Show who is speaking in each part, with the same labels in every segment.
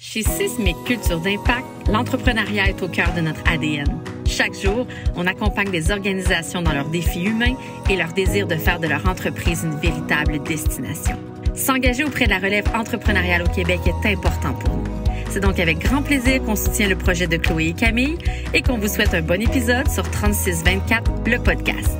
Speaker 1: Chez Sismic Culture d'Impact, l'entrepreneuriat est au cœur de notre ADN. Chaque jour, on accompagne des organisations dans leurs défis humains et leur désir de faire de leur entreprise une véritable destination. S'engager auprès de la relève entrepreneuriale au Québec est important pour nous. C'est donc avec grand plaisir qu'on soutient le projet de Chloé et Camille et qu'on vous souhaite un bon épisode sur 3624, le podcast.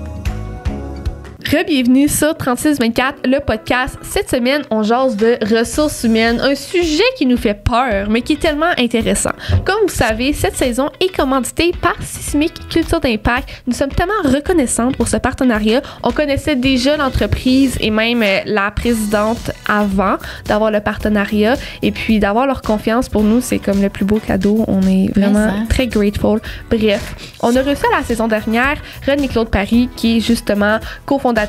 Speaker 2: Bienvenue sur 3624, le podcast. Cette semaine, on jase de ressources humaines, un sujet qui nous fait peur, mais qui est tellement intéressant. Comme vous savez, cette saison est commanditée par Sismic Culture d'Impact. Nous sommes tellement reconnaissantes pour ce partenariat. On connaissait déjà l'entreprise et même la présidente avant d'avoir le partenariat. Et puis, d'avoir leur confiance pour nous, c'est comme le plus beau cadeau. On est vraiment très grateful. Bref, on a reçu à la saison dernière René-Claude Paris, qui est justement cofondatrice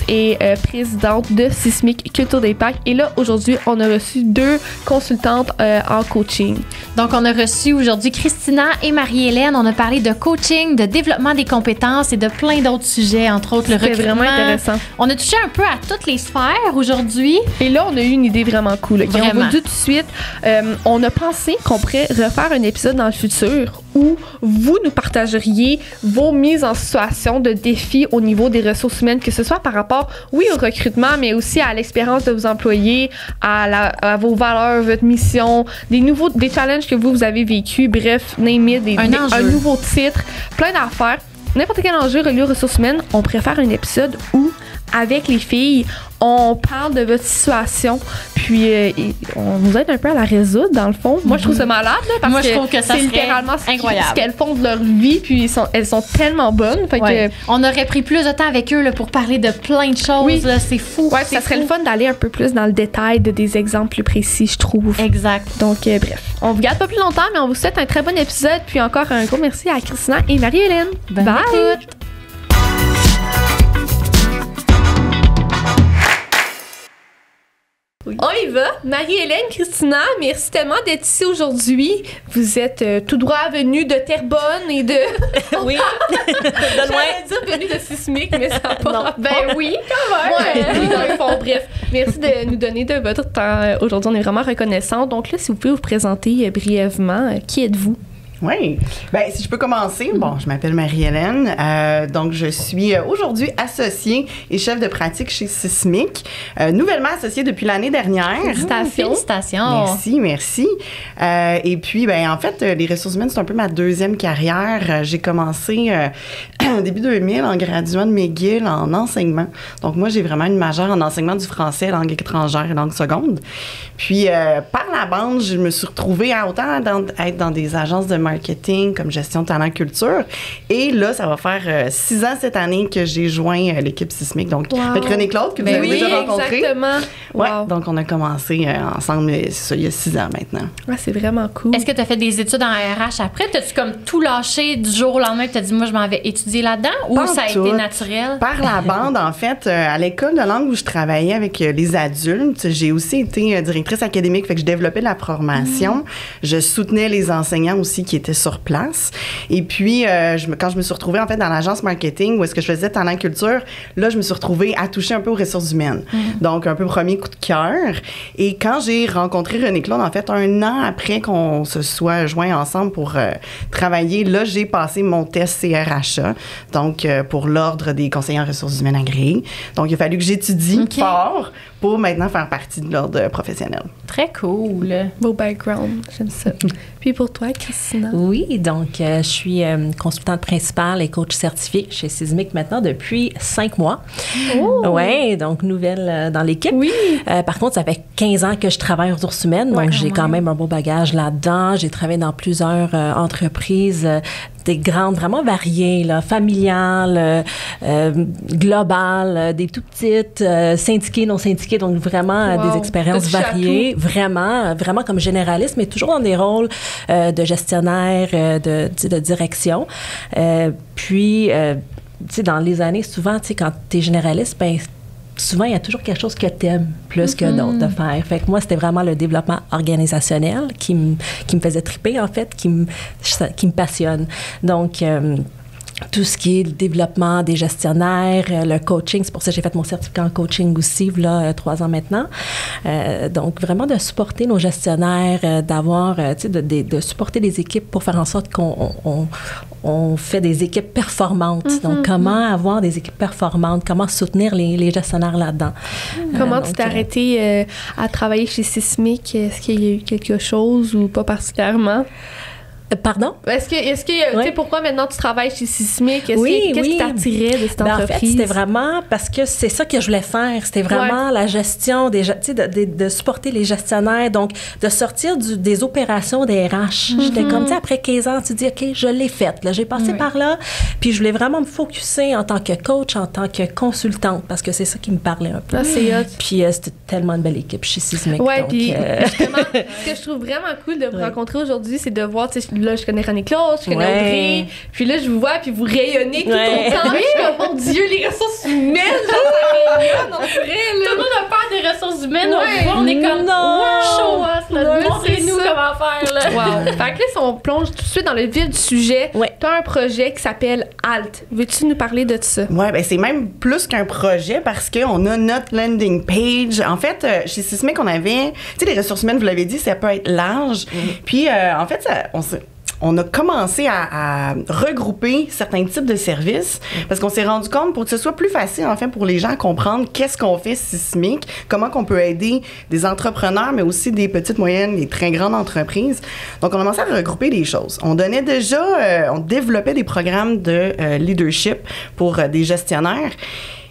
Speaker 2: et présidente de Sismic Culture d'Impact. Et là, aujourd'hui, on a reçu deux consultantes en coaching.
Speaker 3: Donc, on a reçu aujourd'hui Christina et Marie-Hélène. On a parlé de coaching, de développement des compétences et de plein d'autres sujets, entre autres le recrutement.
Speaker 2: C'était vraiment intéressant.
Speaker 3: On a touché un peu à toutes les sphères aujourd'hui.
Speaker 2: Et là, on a eu une idée vraiment cool. Okay? On vous dit tout de suite, on a pensé qu'on pourrait refaire un épisode dans le futur où vous nous partageriez vos mises en situation de défis au niveau des ressources humaines, que ce soit par rapport, oui, au recrutement, mais aussi à l'expérience de vos employés, à vos valeurs, votre mission, des challenges que vous avez vécus, bref, name it, un nouveau titre, plein d'affaires. N'importe quel enjeu relié aux ressources humaines, on préfère un épisode où, avec les filles, on parle de votre situation, puis on vous aide un peu à la résoudre, dans le fond. Moi, je trouve ça malade, là, parce
Speaker 3: je trouve que ça
Speaker 2: c'est littéralement
Speaker 3: incroyable.
Speaker 2: Ce qu'elles font de leur vie, puis elles sont tellement bonnes. Fait que,
Speaker 3: on aurait pris plus de temps avec eux là, pour parler de plein de choses.
Speaker 2: Oui.
Speaker 3: Là, c'est fou.
Speaker 2: Ouais, ça serait le fun d'aller un peu plus dans le détail de des exemples plus précis, je trouve.
Speaker 3: Exact.
Speaker 2: Donc, bref, on vous garde pas plus longtemps, mais on vous souhaite un très bon épisode. Puis encore un gros merci à Christina et Marie-Hélène.
Speaker 3: Bonne écoute.
Speaker 2: Oui. On y va. Marie-Hélène, Christina, merci tellement d'être ici aujourd'hui. Vous êtes tout droit venue de Terrebonne et de...
Speaker 4: Oui.
Speaker 2: De loin. J'allais dire venue de Sismic, mais ça n'a pas...
Speaker 4: Non.
Speaker 2: Ben oui, quand même. Ouais, oui, dans le fond. Bref, merci de nous donner de votre temps. Aujourd'hui, on est vraiment reconnaissants. Donc là, si vous pouvez vous présenter brièvement, qui êtes-vous?
Speaker 4: Oui. Bien, si je peux commencer, bon, je m'appelle Marie-Hélène. Donc, je suis aujourd'hui associée et chef de pratique chez Sismic. Nouvellement associée depuis l'année dernière.
Speaker 3: Félicitations.
Speaker 4: Merci. Et puis, ben en fait, les ressources humaines, c'est un peu ma deuxième carrière. J'ai commencé début 2000 en graduant de McGill en enseignement. Donc, moi, j'ai vraiment une majeure en enseignement du français, langue étrangère et langue seconde. Puis, par la bande, je me suis retrouvée à autant être dans des agences de marketing comme gestion talent culture. Et là, ça va faire 6 ans cette année que j'ai joint l'équipe Sismic. Donc, avec René-Claude, que vous avez déjà rencontré.
Speaker 2: Exactement.
Speaker 4: Ouais, donc on a commencé ensemble, c'est ça, il y a 6 ans maintenant.
Speaker 2: Ouais, c'est vraiment cool.
Speaker 3: Est-ce que tu as fait des études en RH après? T'as-tu comme tout lâché du jour au lendemain et tu as dit, moi, je m'en vais étudier là-dedans? Ou ça a été naturel?
Speaker 4: Par la bande, en fait, à l'école de langue où je travaillais avec les adultes, j'ai aussi été directrice académique, fait que je développais la formation. Je soutenais les enseignants aussi qui étaient sur place. Et puis, quand je me suis retrouvée, en fait, dans l'agence marketing où est-ce que je faisais talent culture, là, je me suis retrouvée à toucher un peu aux ressources humaines. Donc, un peu premier coup de cœur. Et quand j'ai rencontré René-Claude, en fait, 1 an après qu'on se soit joints ensemble pour travailler, là, j'ai passé mon test CRHA, donc pour l'Ordre des conseillers en ressources humaines agréés. Donc, il a fallu que j'étudie fort pour maintenant faire partie de l'ordre professionnel.
Speaker 3: Très cool.
Speaker 2: Beau background, j'aime ça. Puis pour toi, Christina?
Speaker 5: Oui, donc je suis consultante principale et coach certifiée chez Sismic maintenant depuis 5 mois.
Speaker 2: Oh!
Speaker 5: Oui, donc nouvelle dans l'équipe.
Speaker 2: Oui.
Speaker 5: Par contre, ça fait 15 ans que je travaille aux ressources humaines, donc j'ai quand même un beau bagage là-dedans. J'ai travaillé dans plusieurs entreprises des grandes, vraiment variées, là, familiales, globales, des tout petites, syndiquées, non syndiquées, donc vraiment des expériences variées, vraiment comme généraliste, mais toujours dans des rôles de gestionnaire, de direction. Puis, tu sais, dans les années, souvent, tu sais, quand tu es généraliste, ben souvent, il y a toujours quelque chose que t'aimes plus que d'autres de faire. Fait que moi, c'était vraiment le développement organisationnel qui me faisait triper, en fait, qui me passionne. Donc, tout ce qui est le développement des gestionnaires, le coaching. C'est pour ça que j'ai fait mon certificat en coaching aussi, là, 3 ans maintenant. Donc, vraiment de supporter nos gestionnaires, d'avoir, tu sais, de supporter les équipes pour faire en sorte qu'on fait des équipes performantes. Donc, comment avoir des équipes performantes, comment soutenir les gestionnaires là-dedans.
Speaker 2: Comment tu t'es arrêtée à travailler chez Sismic? Est-ce qu'il y a eu quelque chose ou pas particulièrement?
Speaker 5: Pardon?
Speaker 2: Est-ce que tu sais, pourquoi maintenant tu travailles chez Sismic? Qu'est-ce qui t'attirait de cette entreprise?
Speaker 5: En fait, c'était vraiment parce que c'est ça que je voulais faire. C'était vraiment la gestion, de supporter les gestionnaires, donc de sortir des opérations des RH. J'étais comme, tu sais, après 15 ans, tu dis, OK, je l'ai faite. J'ai passé par là, puis je voulais vraiment me focusser en tant que coach, en tant que consultante, parce que c'est ça qui me parlait un peu.
Speaker 2: Ah, c'est hot.
Speaker 5: Puis c'était tellement une belle équipe chez Sismic.
Speaker 2: Oui, puis justement, ce que je trouve vraiment cool de vous rencontrer aujourd'hui, c'est de voir, tu sais, là, je connais René-Claude, je connais Audrey, puis là, je vous vois, puis vous rayonnez tout autant. Je suis comme, mon Dieu, les ressources humaines, genre, ça rayonne, on dirait, là.
Speaker 3: Tout le monde a peur des ressources humaines. On est comme, show us, montrez-nous comment faire, là.
Speaker 2: Wow. Fait que là, si on plonge tout de suite dans le vif du sujet, tu as un projet qui s'appelle HALT. Veux-tu nous parler de ça?
Speaker 4: Oui, bien, c'est même plus qu'un projet parce qu'on a notre landing page. En fait, chez Sismic, on avait, tu sais, les ressources humaines, vous l'avez dit, ça peut être large. Puis, en fait, on a commencé à regrouper certains types de services parce qu'on s'est rendu compte pour que ce soit plus facile, en fait, pour les gens à comprendre qu'est-ce qu'on fait Sismic, comment qu'on peut aider des entrepreneurs, mais aussi des petites, moyennes et très grandes entreprises. Donc, on a commencé à regrouper les choses. On donnait déjà, on développait des programmes de leadership pour des gestionnaires.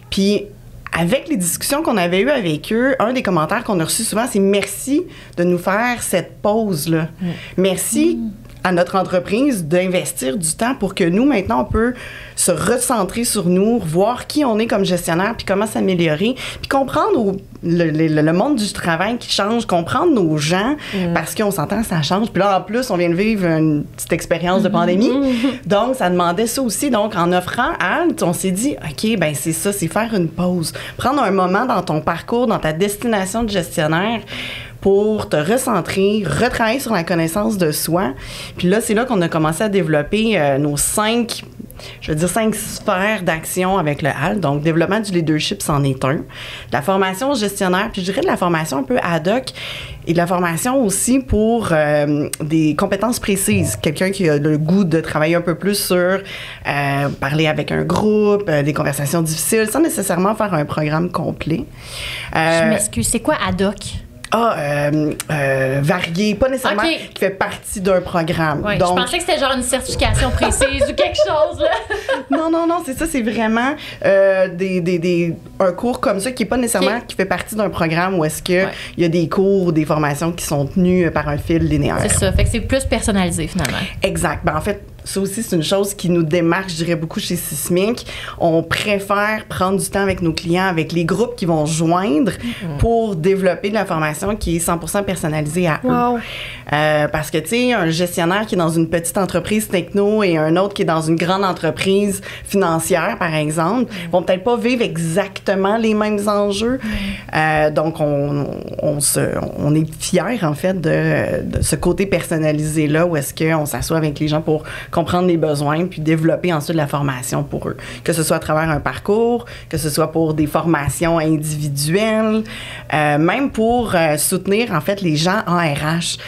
Speaker 4: Puis, avec les discussions qu'on avait eues avec eux, un des commentaires qu'on a reçus souvent, c'est « Merci de nous faire cette pause-là. Merci à notre entreprise d'investir du temps pour que nous, maintenant, on peut se recentrer sur nous, voir qui on est comme gestionnaire, puis comment s'améliorer, puis comprendre le monde du travail qui change, comprendre nos gens, parce qu'on s'entend, ça change. Puis là, en plus, on vient de vivre une petite expérience de pandémie, donc ça demandait ça aussi. Donc, en offrant HALT, on s'est dit, OK, ben c'est ça, c'est faire une pause. Prendre un moment dans ton parcours, dans ta destination de gestionnaire, pour te recentrer, retravailler sur la connaissance de soi. Puis là, c'est là qu'on a commencé à développer nos 5 sphères d'action avec le HALT. Donc, développement du leadership, c'en est un. La formation gestionnaire, puis je dirais de la formation un peu ad hoc et de la formation aussi pour des compétences précises. Quelqu'un qui a le goût de travailler un peu plus sur parler avec un groupe, des conversations difficiles, sans nécessairement faire un programme complet.
Speaker 3: Je m'excuse, c'est quoi ad hoc?
Speaker 4: Varié, pas nécessairement qui fait partie d'un programme.
Speaker 3: Ouais,
Speaker 4: donc,
Speaker 3: je pensais que c'était genre une certification précise ou quelque chose, là.
Speaker 4: Non, c'est ça, c'est vraiment un cours comme ça qui est pas nécessairement qui fait partie d'un programme où est-ce que il y a des cours ou des formations qui sont tenues par un fil linéaire.
Speaker 3: C'est ça, fait que c'est plus personnalisé finalement.
Speaker 4: Exact. Ben, en fait, ça aussi, c'est une chose qui nous démarque, je dirais, beaucoup chez Sismic. On préfère prendre du temps avec nos clients, avec les groupes qui vont joindre pour développer de la formation qui est 100% personnalisée à eux. Parce que, tu sais, un gestionnaire qui est dans une petite entreprise techno et un autre qui est dans une grande entreprise financière, par exemple, vont peut-être pas vivre exactement les mêmes enjeux. Donc, on est fiers, en fait, de ce côté personnalisé-là où est-ce qu'on s'assoit avec les gens pour comprendre les besoins puis développer ensuite la formation pour eux. Que ce soit à travers un parcours, que ce soit pour des formations individuelles, même pour soutenir, en fait, les gens en RH.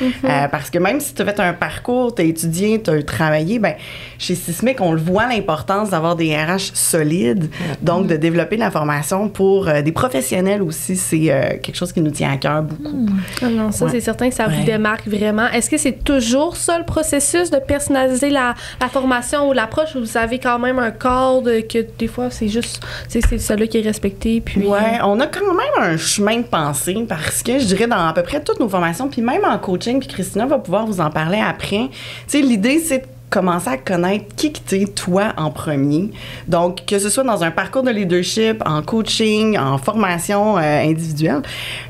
Speaker 4: Parce que même si tu as fait un parcours, tu as étudié, tu as travaillé, ben chez Sismic, on le voit l'importance d'avoir des RH solides, donc de développer la formation pour des professionnels aussi, c'est quelque chose qui nous tient à cœur beaucoup.
Speaker 2: Ah non, ça, c'est certain que ça vous démarque vraiment. Est-ce que c'est toujours ça, le processus de personnaliser la formation ou l'approche, où vous avez quand même un cadre que des fois, c'est juste, c'est celui qui est respecté, puis...
Speaker 4: Ouais, on a quand même un chemin de pensée parce que je dirais dans à peu près toutes nos formations, puis même en coaching, puis Christina va pouvoir vous en parler après. Tu sais, l'idée, c'est de commencer à connaître qui t'es toi en premier. Donc, que ce soit dans un parcours de leadership, en coaching, en formation individuelle,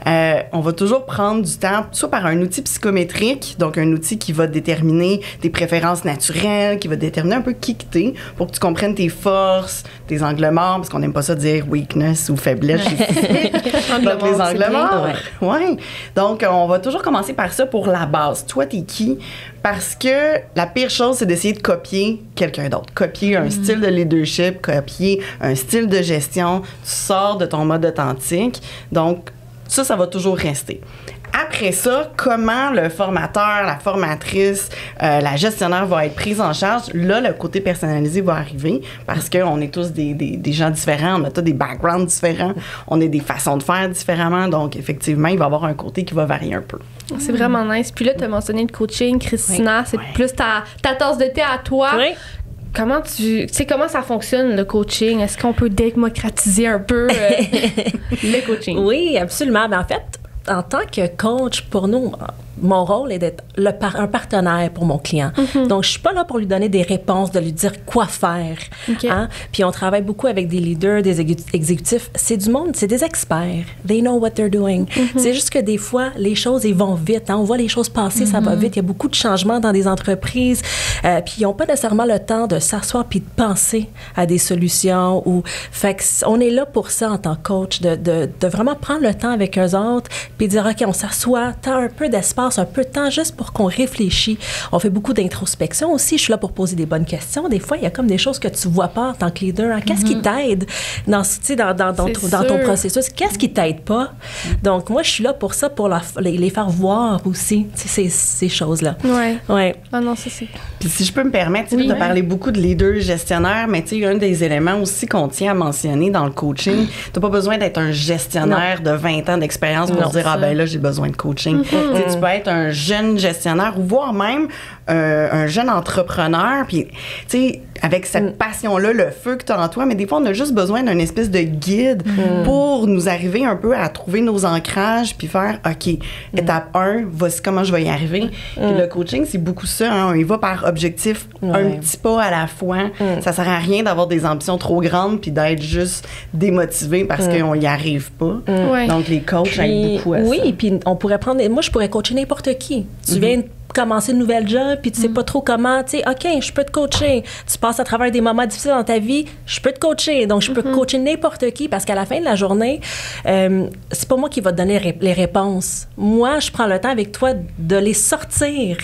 Speaker 4: on va toujours prendre du temps, soit par un outil psychométrique, donc un outil qui va déterminer tes préférences naturelles, qui va déterminer un peu qui t'es, pour que tu comprennes tes forces, tes angles morts, parce qu'on n'aime pas ça dire weakness ou faiblesse. Donc, les angles morts. Ouais. Donc, on va toujours commencer par ça pour la base. Toi, t'es qui? Parce que la pire chose, c'est d'essayer de copier quelqu'un d'autre. Copier un style de leadership, copier un style de gestion. Tu sors de ton mode authentique. Donc, ça va toujours rester. Après ça, comment le formateur, la formatrice, la gestionnaire va être prise en charge? Là, le côté personnalisé va arriver parce qu'on est tous des gens différents, on a tous des backgrounds différents, on a des façons de faire différemment. Donc, effectivement, il va y avoir un côté qui va varier un peu.
Speaker 2: C'est vraiment nice. Puis là, tu as mentionné le coaching, Christina, c'est plus ta tasse de thé à toi.
Speaker 5: Oui.
Speaker 2: Comment comment ça fonctionne, le coaching? Est-ce qu'on peut démocratiser un peu le coaching?
Speaker 5: Oui, absolument. Mais en fait, en tant que coach, pour nous, mon rôle est d'être un partenaire pour mon client. Donc, je suis pas là pour lui donner des réponses, de lui dire quoi faire. Hein? Puis, on travaille beaucoup avec des leaders, des exécutifs. C'est du monde, c'est des experts. They know what they're doing. C'est juste que des fois, les choses, ils vont vite. Hein? On voit les choses passer, ça va vite. Il y a beaucoup de changements dans des entreprises. Puis, ils n'ont pas nécessairement le temps de s'asseoir puis de penser à des solutions. Fait on est là pour ça en tant que coach, de vraiment prendre le temps avec eux autres puis dire, OK, on s'assoit, t'as un peu d'espace, un peu de temps juste pour qu'on réfléchisse. On fait beaucoup d'introspection aussi. Je suis là pour poser des bonnes questions. Des fois, il y a comme des choses que tu vois pas en tant que leader. Hein? Qu'est-ce qui t'aide dans ton processus? Qu'est-ce qui t'aide pas? Donc, moi, je suis là pour ça, pour les faire voir aussi, ces choses-là.
Speaker 2: Oui.
Speaker 5: Ouais.
Speaker 2: Ah non, ça, c'est...
Speaker 4: Puis si je peux me permettre, tu as parlé beaucoup de leaders gestionnaires, mais tu sais, un des éléments aussi qu'on tient à mentionner dans le coaching, tu n'as pas besoin d'être un gestionnaire de 20 ans d'expérience pour dire, ah ben là, j'ai besoin de coaching. Tu peux être un jeune gestionnaire ou voire même un jeune entrepreneur, puis tu sais, avec cette passion-là, le feu que tu as en toi, mais des fois, on a juste besoin d'une espèce de guide pour nous arriver un peu à trouver nos ancrages, puis faire, OK, étape 1, voici comment je vais y arriver. Puis le coaching, c'est beaucoup ça, hein, il va par objectif, un petit pas à la fois. Ça sert à rien d'avoir des ambitions trop grandes, puis d'être juste démotivé parce qu'on n'y arrive pas. Donc, les coachs aident beaucoup à ça.
Speaker 5: Oui, puis on pourrait moi, je pourrais coacher n'importe qui. Tu viens commencer une nouvelle job, puis tu sais pas trop comment, tu sais, OK, je peux te coacher. Tu passes à travers des moments difficiles dans ta vie, je peux te coacher. Donc, je peux coacher n'importe qui parce qu'à la fin de la journée, c'est pas moi qui va te donner les réponses. Moi, je prends le temps avec toi de les sortir.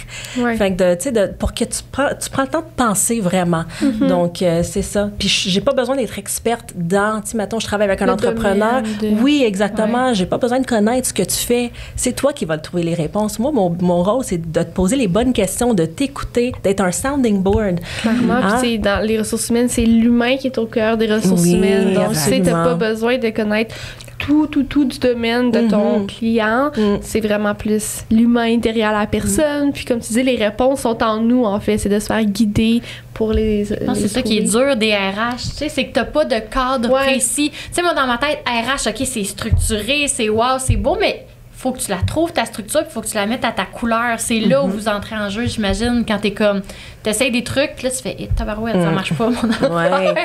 Speaker 5: Fait que, tu sais, pour que tu prends le temps de penser vraiment. Donc, c'est ça. Puis, j'ai pas besoin d'être experte dans, tu sais, mettons, je travaille avec un entrepreneur. Oui, exactement. J'ai pas besoin de connaître ce que tu fais. C'est toi qui vas trouver les réponses. Moi, mon rôle, c'est de te poser les bonnes questions, de t'écouter, d'être un sounding board.
Speaker 2: Clairement. Puis, dans les ressources humaines, c'est l'humain qui est au cœur des ressources humaines. Donc, tu sais, t'as pas besoin de connaître tout du domaine de ton client. C'est vraiment plus l'humain derrière la personne. Puis, comme tu dis, les réponses sont en nous, en fait. C'est de se faire guider pour les
Speaker 3: c'est ça qui est dur des RH, tu sais, c'est que t'as pas de cadre précis. Tu sais, moi, dans ma tête, RH, OK, c'est structuré, c'est wow, c'est beau, mais faut que tu la trouves, ta structure, puis faut que tu la mettes à ta couleur. C'est là où vous entrez en jeu, j'imagine, quand t'es comme... T'essayes des trucs, puis là, tu fais « tabarouette, ça marche pas, mon affaire. »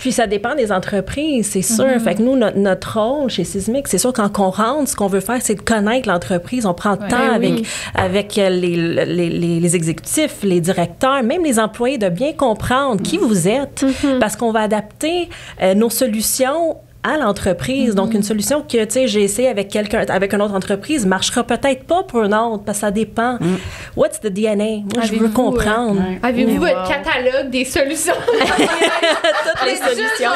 Speaker 5: Puis ça dépend des entreprises, c'est sûr. Fait que nous, notre rôle chez Sismic, c'est sûr, quand on rentre, ce qu'on veut faire, c'est de connaître l'entreprise. On prend le temps avec les exécutifs, les directeurs, même les employés, de bien comprendre qui vous êtes, parce qu'on va adapter nos solutions à l'entreprise. Donc, une solution que, tu sais, j'ai essayé avec une autre entreprise, marchera peut-être pas pour une autre, parce que ça dépend. What's the DNA? Moi, je veux comprendre.
Speaker 2: Avez-vous votre catalogue des solutions?
Speaker 5: Toutes les solutions.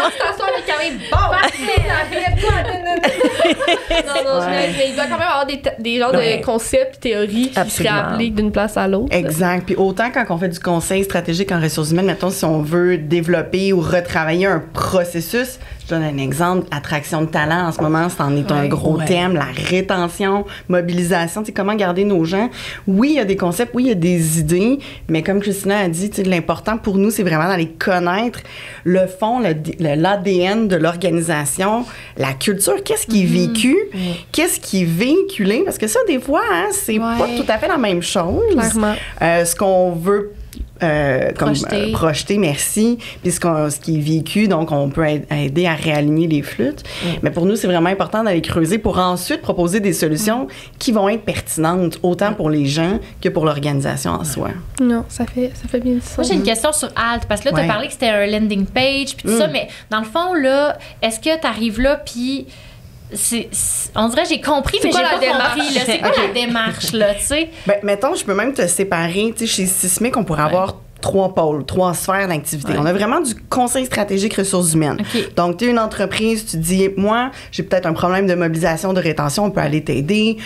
Speaker 2: Il doit quand même avoir des genres de concepts et théories qui se réappliquent d'une place à l'autre.
Speaker 4: Exact. Puis autant quand on fait du conseil stratégique en ressources humaines, mettons, si on veut développer ou retravailler un processus, je donne un exemple, attraction de talent, en ce moment, c'en est un gros thème, la rétention, mobilisation, tu sais, comment garder nos gens. Oui, il y a des concepts, oui, il y a des idées, mais comme Christina a dit, tu sais, l'important pour nous, c'est vraiment d'aller connaître le fond, l'ADN de l'organisation, la culture, qu'est-ce qui est vécu, qu'est-ce qui est véhiculé, parce que ça, des fois, hein, c'est pas tout à fait la même chose.
Speaker 2: Clairement.
Speaker 4: Ce qu'on veut projeter, merci, puis ce qui est vécu, donc on peut aider à réaligner les flûtes. Mais pour nous, c'est vraiment important d'aller creuser pour ensuite proposer des solutions qui vont être pertinentes, autant pour les gens que pour l'organisation en soi.
Speaker 2: Non, ça fait bien du sens.
Speaker 3: Moi, j'ai une question sur Alt, parce que là, tu as parlé que c'était un landing page, puis tout ça, mais dans le fond, là, est-ce que tu arrives là, puis on dirait que j'ai compris, mais j'ai pas compris. Là. C'est quoi la démarche, là, tu sais?
Speaker 4: Ben, mettons, je peux même te séparer. Tu sais, chez Sismic, on pourrait avoir 3 pôles, 3 sphères d'activité. On a vraiment du conseil stratégique ressources humaines. Donc, tu es une entreprise, tu dis, moi, j'ai peut-être un problème de mobilisation, de rétention, on peut aller t'aider.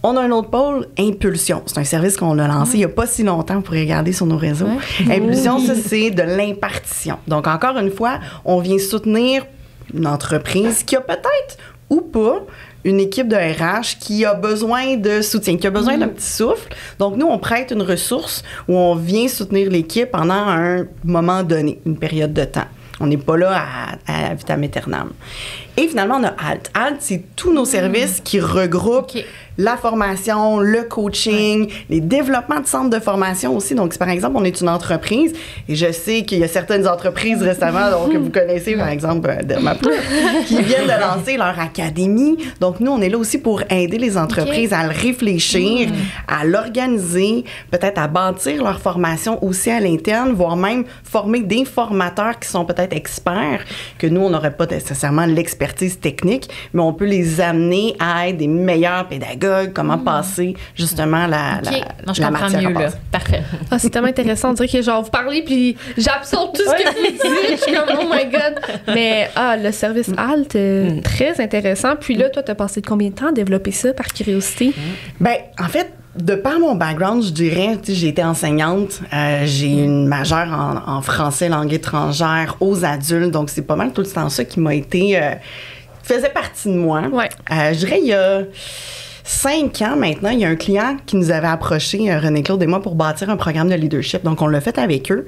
Speaker 4: On a un autre pôle, Impulsion. C'est un service qu'on a lancé il n'y a pas si longtemps, vous pourrez regarder sur nos réseaux. Impulsion, ça, c'est de l'impartition. Donc, encore une fois, on vient soutenir une entreprise qui a peut-être ou pas une équipe de RH qui a besoin de soutien, qui a besoin d'un petit souffle. Donc, nous, on prête une ressource où on vient soutenir l'équipe pendant un moment donné, une période de temps. On n'est pas là à vitam aeternam. Et finalement, on a ALT. ALT, c'est tous nos services qui regroupent la formation, le coaching, les développements de centres de formation aussi. Donc, si par exemple, on est une entreprise, et je sais qu'il y a certaines entreprises récemment donc, que vous connaissez, par exemple, Dermaplus, qui viennent de lancer leur académie. Donc, nous, on est là aussi pour aider les entreprises à le réfléchir, à l'organiser, peut-être à bâtir leur formation aussi à l'interne, voire même former des formateurs qui sont peut-être experts, que nous, on n'aurait pas nécessairement l'expertise technique, mais on peut les amener à être des meilleurs pédagogues, comment passer justement la matière mieux, là.
Speaker 3: Parfait.
Speaker 2: Ah, c'est tellement intéressant. On dirait que genre, vous parlez, puis j'absorbe tout ce que vous dites. Je suis comme, oh my God. Mais le service ALT, très intéressant. Puis là, toi, t'as passé de combien de temps à développer ça, par curiosité?
Speaker 4: Ben, en fait, de par mon background, je dirais, tu sais, j'ai été enseignante, j'ai une majeure en français, langue étrangère, aux adultes, donc c'est pas mal tout le temps ça qui m'a été, faisait partie de moi. Je dirais, il y a 5 ans maintenant, il y a un client qui nous avait approché, René-Claude et moi, pour bâtir un programme de leadership. Donc, on l'a fait avec eux.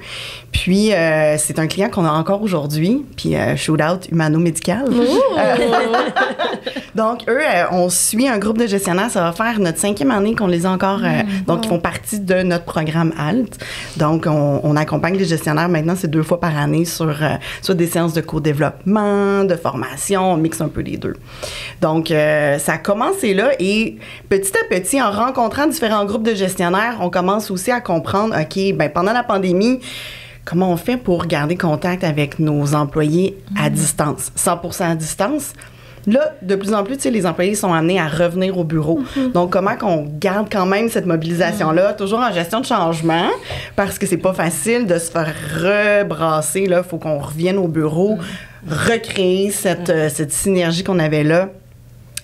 Speaker 4: Puis, c'est un client qu'on a encore aujourd'hui. Puis, shoot-out humano-médical. Donc, eux, on suit un groupe de gestionnaires. Ça va faire notre 5e année qu'on les a encore. Donc, ils font partie de notre programme ALT. Donc, on accompagne les gestionnaires maintenant, c'est 2 fois par année sur des séances de co-développement, de formation. On mixe un peu les deux. Donc, ça a commencé là et petit à petit, en rencontrant différents groupes de gestionnaires, on commence aussi à comprendre, OK, ben pendant la pandémie, comment on fait pour garder contact avec nos employés à distance, 100% à distance? Là, de plus en plus, tu sais, les employés sont amenés à revenir au bureau. Donc, comment qu'on garde quand même cette mobilisation-là, toujours en gestion de changement, parce que c'est pas facile de se faire rebrasser, là. Il faut qu'on revienne au bureau, recréer cette synergie qu'on avait là.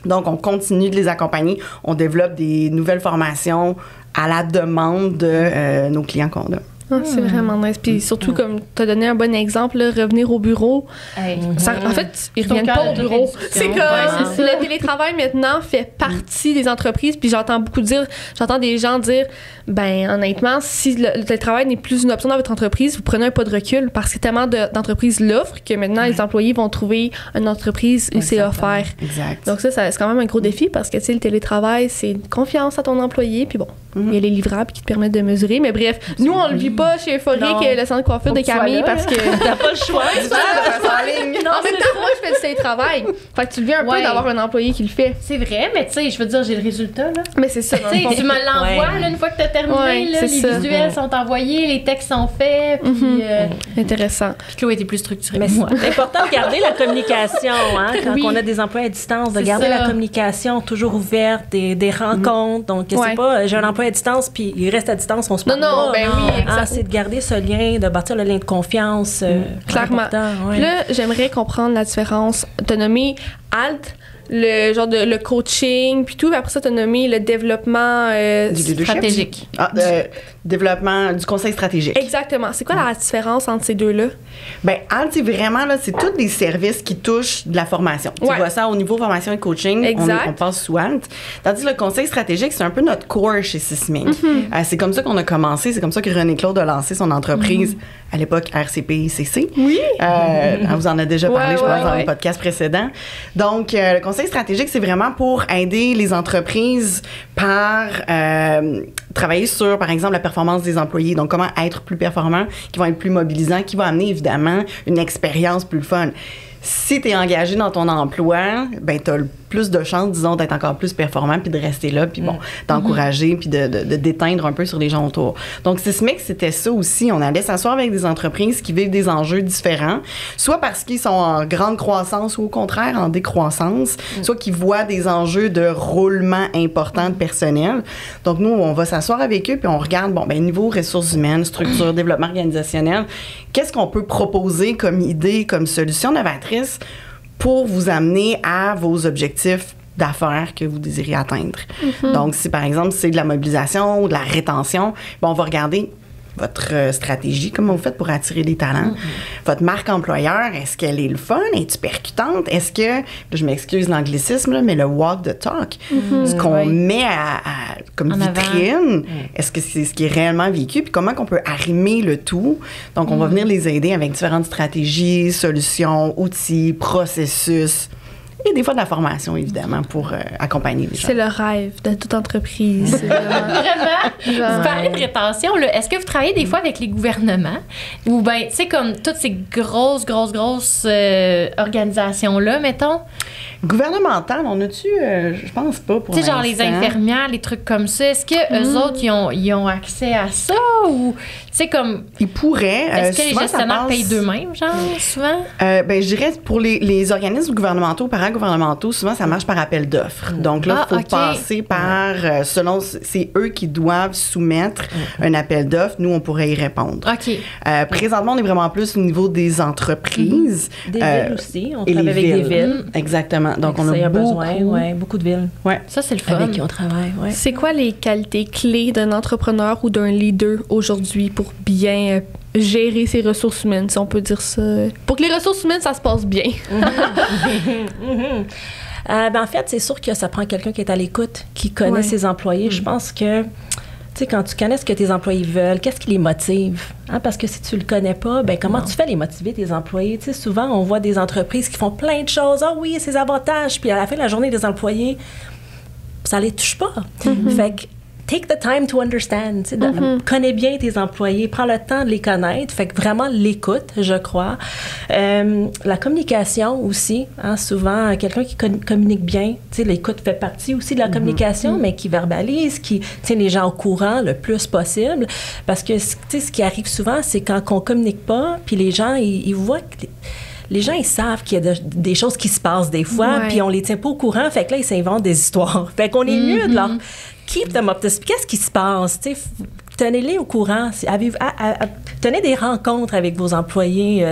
Speaker 4: Donc, on continue de les accompagner. On développe des nouvelles formations à la demande de nos clients qu'on a.
Speaker 2: C'est vraiment nice. Puis surtout, comme tu as donné un bon exemple, là, revenir au bureau. En fait, ils reviennent pas au bureau. C'est comme le télétravail maintenant fait partie des entreprises. Puis j'entends des gens dire, ben honnêtement, si le télétravail n'est plus une option dans votre entreprise, vous prenez un pas de recul parce que tellement d'entreprises l'offrent que maintenant les employés vont trouver une entreprise où c'est offert.
Speaker 4: Exact.
Speaker 2: Donc ça, c'est quand même un gros défi parce que tu sais, le télétravail, c'est une confiance à ton employé. Puis bon, il y a les livrables qui te permettent de mesurer. Mais bref, nous, on le vit pas chez Euphorique, le centre de coiffure de Camille, parce que
Speaker 5: t'as pas le choix.
Speaker 2: En même temps, moi, je fais du télétravail. Fait que tu le vis un peu d'avoir un employé qui le fait.
Speaker 3: C'est vrai, mais tu sais, je veux dire, j'ai le résultat, là.
Speaker 2: Mais c'est ça.
Speaker 3: Tu sais, tu me l'envoies, là, une fois que t'as terminé, là, les visuels sont envoyés, les textes sont faits, puis...
Speaker 2: Intéressant.
Speaker 3: Puis Chloé était plus structurée.
Speaker 5: Mais c'est important de garder la communication, hein, quand on a des emplois à distance, de garder la communication toujours ouverte, des rencontres. Donc, c'est pas, j'ai un emploi à distance, puis il reste à distance, on se parle.
Speaker 2: Non, ben oui,
Speaker 5: c'est de garder ce lien, de bâtir le lien de confiance.
Speaker 2: Clairement. Puis là, j'aimerais comprendre la différence. T'as nommé ALT, le genre de le coaching, puis tout. Puis après ça, t'as nommé le développement
Speaker 3: stratégique.
Speaker 4: Développement du conseil stratégique.
Speaker 2: Exactement. C'est quoi la différence entre ces deux-là?
Speaker 4: Bien, ALT, c'est vraiment, là, c'est tous les services qui touchent de la formation. Tu vois ça au niveau formation et coaching, on passe sous ALT. Tandis que le conseil stratégique, c'est un peu notre core chez Sismic. C'est comme ça qu'on a commencé. C'est comme ça que René-Claude a lancé son entreprise à l'époque RCPICC. Oui. On vous en a déjà parlé, je pense, dans le podcast précédent. Donc, le conseil stratégique, c'est vraiment pour aider les entreprises par travailler sur, par exemple, la performance des employés. Donc, comment être plus performants, qui vont être plus mobilisants, qui vont amener, évidemment, une expérience plus fun. Si tu es engagé dans ton emploi, ben tu as plus de chances, disons, d'être encore plus performant puis de rester là, puis bon, d'encourager puis de déteindre un peu sur les gens autour. Donc, Sismic, c'était ça aussi. On allait s'asseoir avec des entreprises qui vivent des enjeux différents, soit parce qu'ils sont en grande croissance ou au contraire en décroissance, soit qu'ils voient des enjeux de roulement important de personnel. Donc, nous, on va s'asseoir avec eux puis on regarde, bon, ben niveau ressources humaines, structure, développement organisationnel, qu'est-ce qu'on peut proposer comme idée, comme solution novatrice pour vous amener à vos objectifs d'affaires que vous désirez atteindre. Donc, si par exemple, c'est de la mobilisation ou de la rétention, bon, on va regarder votre stratégie, comment vous faites pour attirer des talents. Votre marque employeur, est-ce qu'elle est le fun? Est-ce percutante? Est-ce que, là, je m'excuse l'anglicisme, là, mais le walk the talk, ce qu'on met comme vitrine, est-ce que c'est ce qui est réellement vécu? Puis comment qu'on peut arrimer le tout? Donc, on va venir les aider avec différentes stratégies, solutions, outils, processus. Et des fois de la formation, évidemment, pour accompagner les gens.
Speaker 2: C'est le rêve de toute entreprise.
Speaker 3: Vraiment? Vous parlez de rétention, là. Est-ce que vous travaillez des fois avec les gouvernements? Ou bien, tu sais, comme toutes ces grosses organisations-là, mettons?
Speaker 4: Gouvernemental, on a-tu... je pense pas pour
Speaker 3: Tu sais, genre les infirmières, les trucs comme ça. Est-ce qu'eux autres, ils ont accès à ça? Ou, tu sais, comme...
Speaker 4: Ils pourraient.
Speaker 3: Est-ce que les gestionnaires payent d'eux-mêmes, genre, souvent?
Speaker 4: Ben, je dirais, pour les organismes gouvernementaux, paragouvernementaux, souvent, ça marche par appel d'offres. Donc là, il faut passer par... selon... C'est eux qui doivent soumettre un appel d'offres. Nous, on pourrait y répondre.
Speaker 3: OK.
Speaker 4: Présentement, on est vraiment plus au niveau des entreprises.
Speaker 5: Des villes aussi. On travaille avec des villes.
Speaker 4: Exactement. Donc, on a
Speaker 5: beaucoup de villes.
Speaker 4: Ouais.
Speaker 3: Ça, c'est le fun.
Speaker 5: Avec qui on travaille, ouais.
Speaker 2: C'est quoi les qualités clés d'un entrepreneur ou d'un leader aujourd'hui pour bien gérer ses ressources humaines, si on peut dire ça? Pour que les ressources humaines, ça se passe bien.
Speaker 5: En fait, c'est sûr que ça prend quelqu'un qui est à l'écoute, qui connaît ses employés. Je pense que, tu sais, quand tu connais ce que tes employés veulent, qu'est-ce qui les motive? Parce que si tu le connais pas, ben comment tu fais les motiver tes employés? Tu sais, souvent, on voit des entreprises qui font plein de choses. Ah oui, ces avantages. Puis à la fin de la journée, les employés, ça les touche pas. Fait que take the time to understand. Connais bien tes employés, prends le temps de les connaître. Fait que vraiment l'écoute, je crois. La communication aussi. Souvent, quelqu'un qui communique bien, l'écoute fait partie aussi de la communication, mais qui verbalise, qui tient les gens au courant le plus possible. Parce que ce qui arrive souvent, c'est quand on communique pas, puis les gens, ils voient que... Les gens, ils savent qu'il y a des choses qui se passent des fois, puis on les tient pas au courant. Fait que là, ils s'inventent des histoires. Fait qu'on est mieux de leur keep them up to speed. Qu'est-ce qui se passe? Tenez-les au courant. Tenez des rencontres avec vos employés.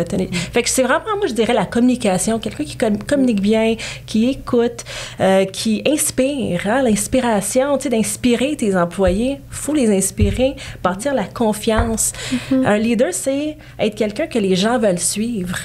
Speaker 5: Fait que c'est vraiment, moi, je dirais la communication. Quelqu'un qui communique bien, qui écoute, qui inspire. L'inspiration, d'inspirer tes employés. Il faut les inspirer, bâtir la confiance. Un leader, c'est être quelqu'un que les gens veulent suivre.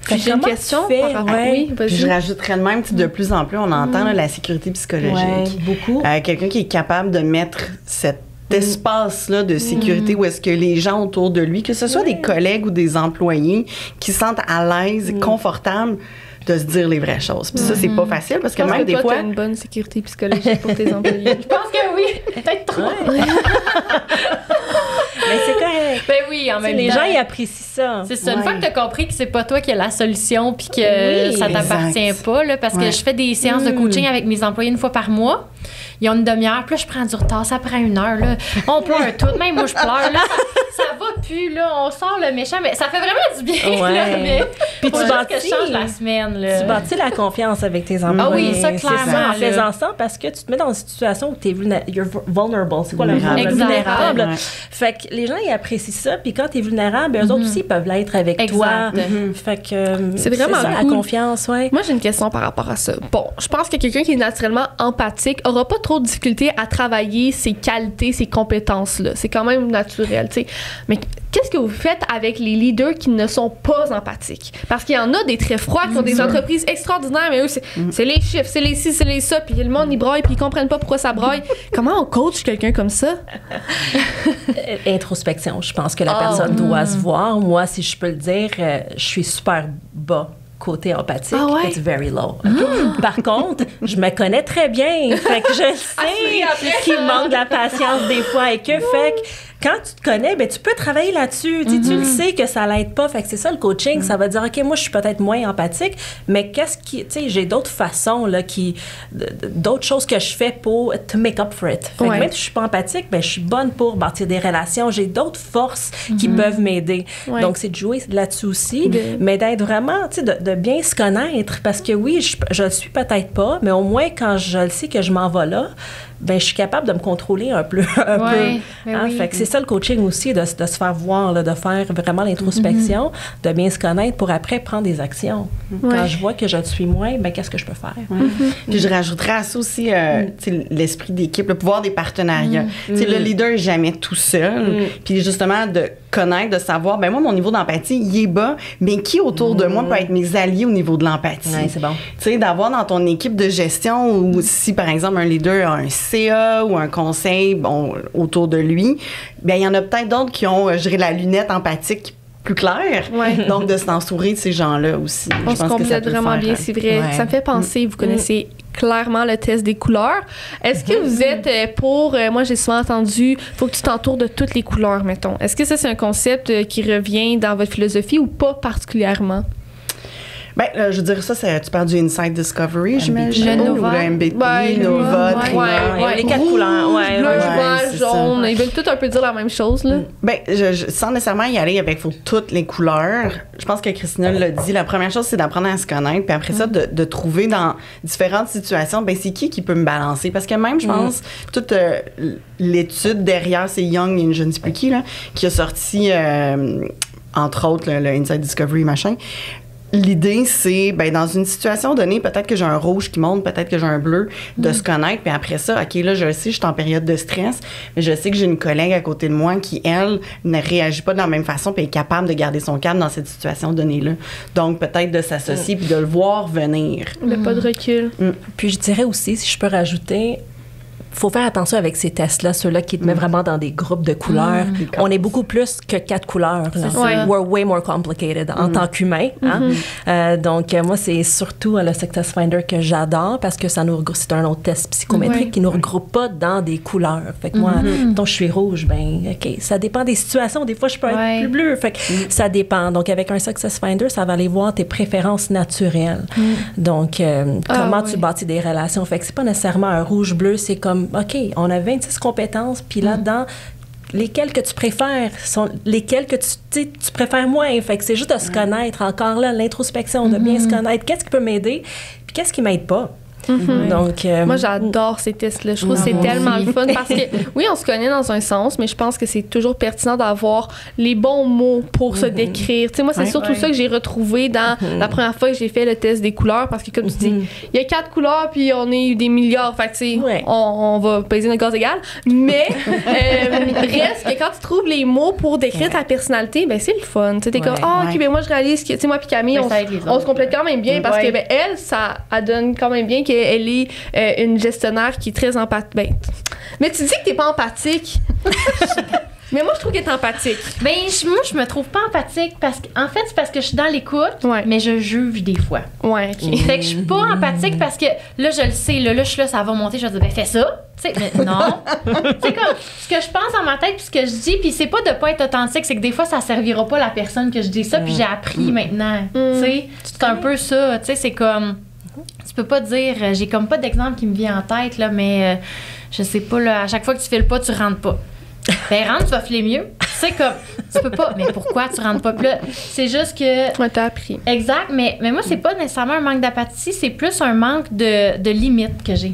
Speaker 2: J'ai une question.
Speaker 4: Je rajouterais de même, de plus en plus, on entend la sécurité psychologique.
Speaker 5: Beaucoup.
Speaker 4: Quelqu'un qui est capable de mettre cet espace-là de sécurité où est-ce que les gens autour de lui, que ce soit des collègues ou des employés, qui se sentent à l'aise, confortables de se dire les vraies choses. Puis ça, c'est pas facile parce que même des fois...
Speaker 2: Tu as une bonne sécurité psychologique pour tes employés.
Speaker 3: Je pense que oui. Peut-être trop.
Speaker 5: Mais c'est correct.
Speaker 3: Ben oui, en même temps.
Speaker 5: Les gens, ils apprécient ça.
Speaker 3: C'est ça. Une fois que tu as compris que c'est pas toi qui as la solution puis que ça t'appartient pas, là, parce que je fais des séances de coaching avec mes employés une fois par mois. Ils ont une demi-heure, puis là, je prends du retard, ça prend 1 heure, là. On pleure tout, même moi, je pleure, là. Ça va plus, là. On sort le méchant, mais ça fait vraiment du bien, là. Mais puis tu bâtis, que je change la semaine, là.
Speaker 5: Tu bâtis la confiance avec tes employés.
Speaker 3: Ah oui, ça, clairement.
Speaker 5: C'est ça, en faisant ça, parce que tu te mets dans une situation où tu es vulnerable. C'est quoi le mot? Vulnérable. Fait que les gens, ils apprécient ça, puis quand tu es vulnérable, eux autres aussi peuvent l'être avec toi. Fait que
Speaker 2: c'est vraiment
Speaker 5: ça, la confiance,
Speaker 2: Moi, j'ai une question par rapport à ça. Bon, je pense que quelqu'un qui est naturellement empathique aura pas trop de difficulté à travailler ses qualités, ses compétences-là. C'est quand même naturel, tu sais. Mais qu'est-ce que vous faites avec les leaders qui ne sont pas empathiques? Parce qu'il y en a des très froids qui ont des entreprises extraordinaires, mais eux, c'est les chiffres, c'est les ci, c'est les ça, puis le monde, ils broille, puis ils comprennent pas pourquoi ça broille. Comment on coach quelqu'un comme ça?
Speaker 5: Introspection. Je pense que la personne doit se voir. Moi, si je peux le dire, je suis super bas côté empathique, it's very low. Par contre, je me connais très bien. Fait que je sais qu'il manque de la patience des fois et que fait que quand tu te connais, ben tu peux travailler là-dessus. Tu le sais que ça l'aide pas. Fait que c'est ça le coaching. Ça va dire, OK, moi, je suis peut-être moins empathique, mais qu'est-ce qui... Tu sais, j'ai d'autres façons, là, d'autres choses que je fais pour to make up for it. Fait que même si je suis pas empathique, ben je suis bonne pour bâtir des relations. J'ai d'autres forces qui peuvent m'aider. Donc, c'est de jouer là-dessus aussi, mais d'être vraiment, tu sais, de bien se connaître. Parce que oui, je le suis peut-être pas, mais au moins, quand je le sais que je m'en vais là, ben je suis capable de me contrôler un peu. Fait que c'est ça le coaching aussi, de se faire voir, là, de faire vraiment l'introspection, de bien se connaître pour après prendre des actions. Quand je vois que je le suis moins, ben qu'est-ce que je peux faire?
Speaker 4: Puis je rajouterais à ça aussi l'esprit d'équipe, le pouvoir des partenariats. Le leader n'est jamais tout seul. Puis justement, de connaître, de savoir, ben moi, mon niveau d'empathie, il est bas, mais qui autour de moi peut être mes alliés au niveau de l'empathie?
Speaker 5: C'est bon.
Speaker 4: Tu sais, d'avoir dans ton équipe de gestion, ou si, par exemple, un leader a un CA ou un conseil autour de lui, bien, il y en a peut-être d'autres qui ont, je dirais, la lunette empathique plus claire. Donc, de s'entourer de ces gens-là aussi.
Speaker 2: On se complète vraiment bien, c'est vrai. Ça me fait penser, vous connaissez clairement le test des couleurs. Est-ce que vous êtes pour... moi, j'ai souvent entendu, faut que tu t'entoures de toutes les couleurs, mettons. Est-ce que ça, c'est un concept qui revient dans votre philosophie ou pas particulièrement?
Speaker 4: Bien, je veux dire, ça, tu parles du Insight Discovery, j'imagine.
Speaker 3: Le Nova.
Speaker 4: Ou le MBT, Nova, Trina.
Speaker 5: Les 4 couleurs.
Speaker 2: Bleu, vert, jaune. Ils veulent tous un peu dire la même chose, là.
Speaker 4: Bien, sans nécessairement y aller avec toutes les couleurs, je pense que Christina l'a dit, la première chose, c'est d'apprendre à se connaître, puis après ça, de trouver dans différentes situations, bien, c'est qui peut me balancer. Parce que même, je pense, toute l'étude derrière, c'est Young et je ne sais plus qui, là, qui a sorti, entre autres, le Insight Discovery, machin. L'idée, c'est, ben dans une situation donnée, peut-être que j'ai un rouge qui monte, peut-être que j'ai un bleu, de se connaître. Puis après ça, OK, là, je le sais, je suis en période de stress, mais je sais que j'ai une collègue à côté de moi qui, elle, ne réagit pas de la même façon puis est capable de garder son calme dans cette situation donnée-là. Donc, peut-être de s'associer puis de le voir venir.
Speaker 2: Mais pas de recul.
Speaker 5: Puis je dirais aussi, si je peux rajouter... faut faire attention avec ces tests-là, ceux-là qui te mettent vraiment dans des groupes de couleurs. On est beaucoup plus que 4 couleurs. We're way more complicated en tant qu'humain. Donc, moi, c'est surtout le Success Finder que j'adore parce que c'est un autre test psychométrique qui ne nous regroupe pas dans des couleurs. Fait que moi, quand je suis rouge, ben OK, ça dépend des situations. Des fois, je peux être plus bleu. Fait que ça dépend. Donc, avec un Success Finder, ça va aller voir tes préférences naturelles. Donc, comment tu bâtis des relations. Fait que c'est pas nécessairement un rouge-bleu, c'est comme OK, on a 26 compétences, puis là-dedans, lesquelles que tu préfères sont lesquelles que tu préfères moins. Fait que c'est juste de se connaître. Encore là, l'introspection, de bien se connaître. Qu'est-ce qui peut m'aider, puis qu'est-ce qui m'aide pas? Donc,
Speaker 2: moi, j'adore ces tests-là. Je trouve que c'est tellement le fun parce que, oui, on se connaît dans un sens, mais je pense que c'est toujours pertinent d'avoir les bons mots pour se décrire. Tu sais, moi, c'est surtout ça que j'ai retrouvé dans la première fois que j'ai fait le test des couleurs parce que, comme tu dis, il y a 4 couleurs puis on est des milliards. Fait que, tu sais, on va peser notre gaz égal. Mais, reste que quand tu trouves les mots pour décrire ta personnalité, ben c'est le fun. Tu sais, t'es comme, OK, ben moi, je réalise que, tu sais, moi puis Camille, on se complète quand même bien parce que, ben, elle, ça donne quand même bien qu'elle est une gestionnaire qui est très empathique. Ben, mais tu dis que t'es pas empathique. Mais moi, je trouve qu'elle est empathique.
Speaker 3: Ben, moi, je me trouve pas empathique parce que, en fait, c'est parce que je suis dans l'écoute, mais je juge des fois.
Speaker 2: Ouais, OK.
Speaker 3: Fait que je suis pas empathique parce que là, je le sais, là, je suis là, ça va monter, je vais dire, ben, fais ça. Tu sais, mais non. C'est comme ce que je pense dans ma tête puis ce que je dis, puis c'est pas de pas être authentique, c'est que des fois, ça servira pas la personne que je dis ça, puis j'ai appris maintenant. Tu sais, c'est un peu ça. Tu sais, c'est comme. Tu peux pas dire, j'ai comme pas d'exemple qui me vient en tête, là, mais je sais pas, là, à chaque fois que tu files pas, tu rentres pas. Ben, rentre, tu vas filer mieux. C'est comme, tu peux pas, mais pourquoi tu rentres pas? Puis là, c'est juste que.
Speaker 2: Ouais, t'as appris.
Speaker 3: Exact, mais moi, c'est pas nécessairement un manque d'apathie, c'est plus un manque de limites que j'ai.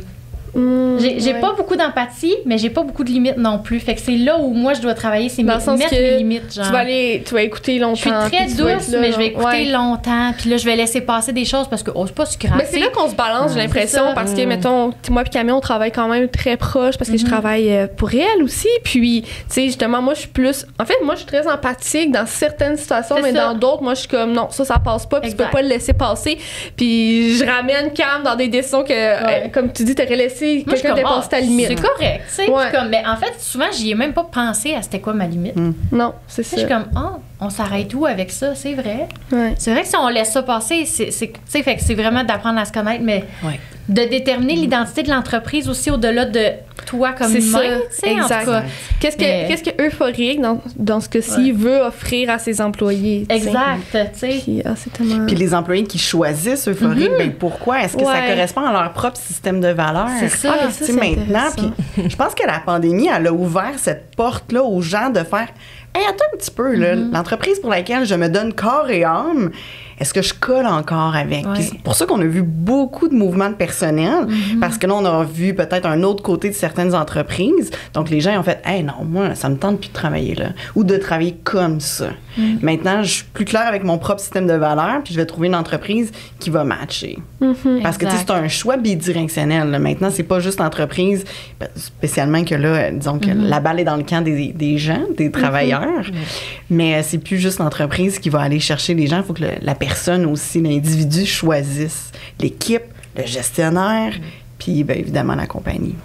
Speaker 3: J'ai pas beaucoup d'empathie, mais j'ai pas beaucoup de limites non plus. Fait que c'est là où moi je dois travailler, c'est mettre mes limites. Genre.
Speaker 2: Tu vas écouter longtemps.
Speaker 3: Je suis très douce, mais je vais écouter longtemps. Puis là, je vais laisser passer des choses parce que c'est pas si grave.
Speaker 2: Mais c'est là qu'on se balance, j'ai l'impression, parce que, mettons, moi et Camille, on travaille quand même très proche parce que je travaille pour elle aussi. Puis, tu sais, justement, moi, je suis plus. En fait, moi, je suis très empathique dans certaines situations, mais dans d'autres, moi, je suis comme non, ça passe pas, puis tu peux pas le laisser passer. Puis, je ramène Cam dans des décisions que, comme tu dis, t'aurais laissé quelqu'un dépasser ta limite.
Speaker 3: C'est correct, tu sais. Comme, mais en fait, souvent, j'y ai même pas pensé à c'était quoi ma limite.
Speaker 2: Non, c'est ça.
Speaker 3: Je suis comme, on s'arrête où avec ça? C'est vrai. C'est vrai que si on laisse ça passer, fait que c'est vraiment d'apprendre à se connaître, mais de déterminer l'identité de l'entreprise aussi au-delà de toi comme humain.
Speaker 2: Exact. Qu'est-ce que Euphorique, dans ce cas-ci, veut offrir à ses employés?
Speaker 3: Exact.
Speaker 4: Puis les employés qui choisissent Euphorique, ben pourquoi? Est-ce que ça correspond à leur propre système de valeurs?
Speaker 3: C'est ça.
Speaker 4: C'est maintenant. Puis je pense que la pandémie, elle a ouvert cette porte-là aux gens de faire « Hey, attends un petit peu, là, l'entreprise pour laquelle je me donne corps et âme, est-ce que je colle encore avec? » Puis c'est pour ça qu'on a vu beaucoup de mouvements de personnel, parce que là, on a vu peut-être un autre côté de certaines entreprises. Donc, les gens ils ont fait « Hey, non, moi, ça me tente plus de travailler là. » Ou de travailler comme ça. Maintenant, je suis plus claire avec mon propre système de valeurs, puis je vais trouver une entreprise qui va matcher. Parce que, tu sais, c'est un choix bidirectionnel. Là. Maintenant, c'est pas juste l'entreprise, spécialement que là, disons que la balle est dans le camp des gens, des travailleurs. Mais c'est plus juste l'entreprise qui va aller chercher les gens. Il faut que la personne aussi, l'individu choisisse l'équipe, le gestionnaire, puis bien évidemment la compagnie.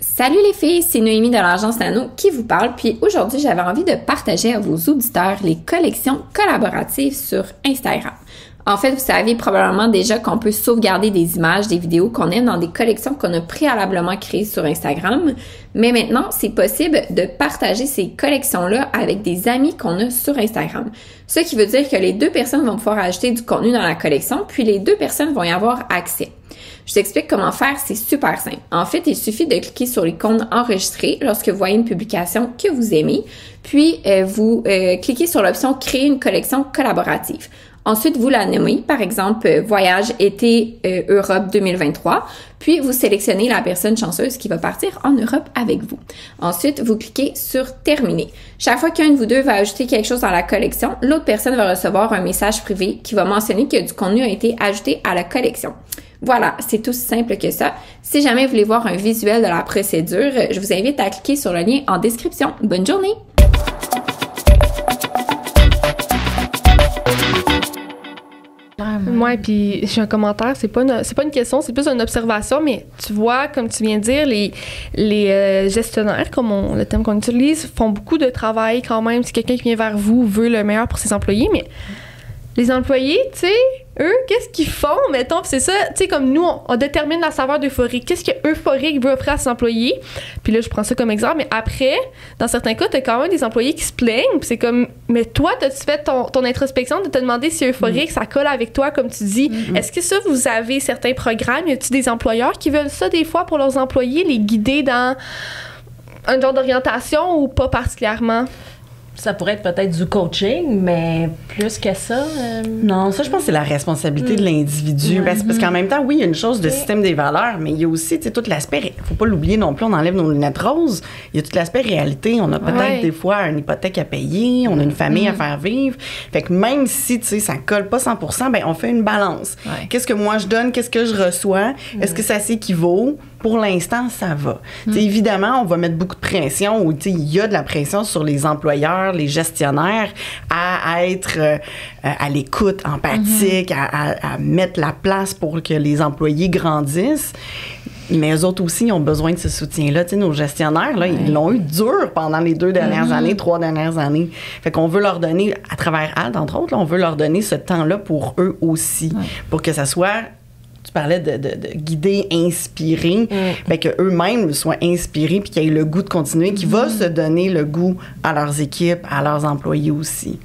Speaker 6: Salut les filles, c'est Noémie de l'agence Nano qui vous parle. Puis aujourd'hui, j'avais envie de partager à vos auditeurs les collections collaboratives sur Instagram. En fait, vous savez probablement déjà qu'on peut sauvegarder des images, des vidéos qu'on aime dans des collections qu'on a préalablement créées sur Instagram. Mais maintenant, c'est possible de partager ces collections-là avec des amis qu'on a sur Instagram. Ce qui veut dire que les deux personnes vont pouvoir ajouter du contenu dans la collection, puis les deux personnes vont y avoir accès. Je t'explique comment faire, c'est super simple. En fait, il suffit de cliquer sur l'icône enregistrer lorsque vous voyez une publication que vous aimez, puis vous cliquez sur l'option créer une collection collaborative. Ensuite, vous la nommez, par exemple, Voyage été Europe 2023, puis vous sélectionnez la personne chanceuse qui va partir en Europe avec vous. Ensuite, vous cliquez sur Terminer. Chaque fois qu'un de vous deux va ajouter quelque chose dans la collection, l'autre personne va recevoir un message privé qui va mentionner que du contenu a été ajouté à la collection. Voilà, c'est aussi simple que ça. Si jamais vous voulez voir un visuel de la procédure, je vous invite à cliquer sur le lien en description. Bonne journée!
Speaker 2: Ouais, puis j'ai un commentaire, c'est pas une question, c'est plus une observation, mais tu vois, comme tu viens de dire, les gestionnaires, comme le terme qu'on utilise, font beaucoup de travail quand même. Si quelqu'un qui vient vers vous veut le meilleur pour ses employés, mais les employés, tu sais, eux, qu'est-ce qu'ils font, mettons? Puis c'est ça, tu sais, comme nous, on détermine la saveur d'Euphorique. Qu'est-ce que Euphorique veut offrir à ses employés? Puis là, je prends ça comme exemple, mais après, dans certains cas, t'as quand même des employés qui se plaignent, puis c'est comme, mais toi, t'as-tu fait ton introspection de te demander si Euphorique, ça colle avec toi, comme tu dis? Est-ce que ça, vous avez certains programmes? Y a-t-il des employeurs qui veulent ça, des fois, pour leurs employés, les guider dans un genre d'orientation ou pas particulièrement?
Speaker 5: Ça pourrait être peut-être du coaching, mais plus que ça...
Speaker 4: Non, ça, je pense que c'est la responsabilité de l'individu. Parce qu'en même temps, oui, il y a une chose de système des valeurs, mais il y a aussi, tu sais, tout l'aspect... Faut pas l'oublier non plus, on enlève nos lunettes roses. Il y a tout l'aspect réalité. On a peut-être des fois une hypothèque à payer, on a une famille à faire vivre. Fait que même si, tu sais, ça colle pas 100%, ben on fait une balance. Qu'est-ce que moi je donne? Qu'est-ce que je reçois? Est-ce que ça s'équivaut? Pour l'instant, ça va. Évidemment, on va mettre beaucoup de pression, ou il y a de la pression sur les employeurs, les gestionnaires, à être à l'écoute, empathique, à mettre la place pour que les employés grandissent. Mais eux autres aussi, ils ont besoin de ce soutien-là. T'sais, nos gestionnaires, là, ils l'ont eu dur pendant les 2 dernières années, 3 dernières années. Fait qu'on veut leur donner, à travers ALT, entre autres, là, on veut leur donner ce temps-là pour eux aussi, pour que ça soit... Tu parlais de guider, inspirer, ben que eux-mêmes soient inspirés puis qu'ils aient le goût de continuer, qui va se donner le goût à leurs équipes, à leurs employés aussi.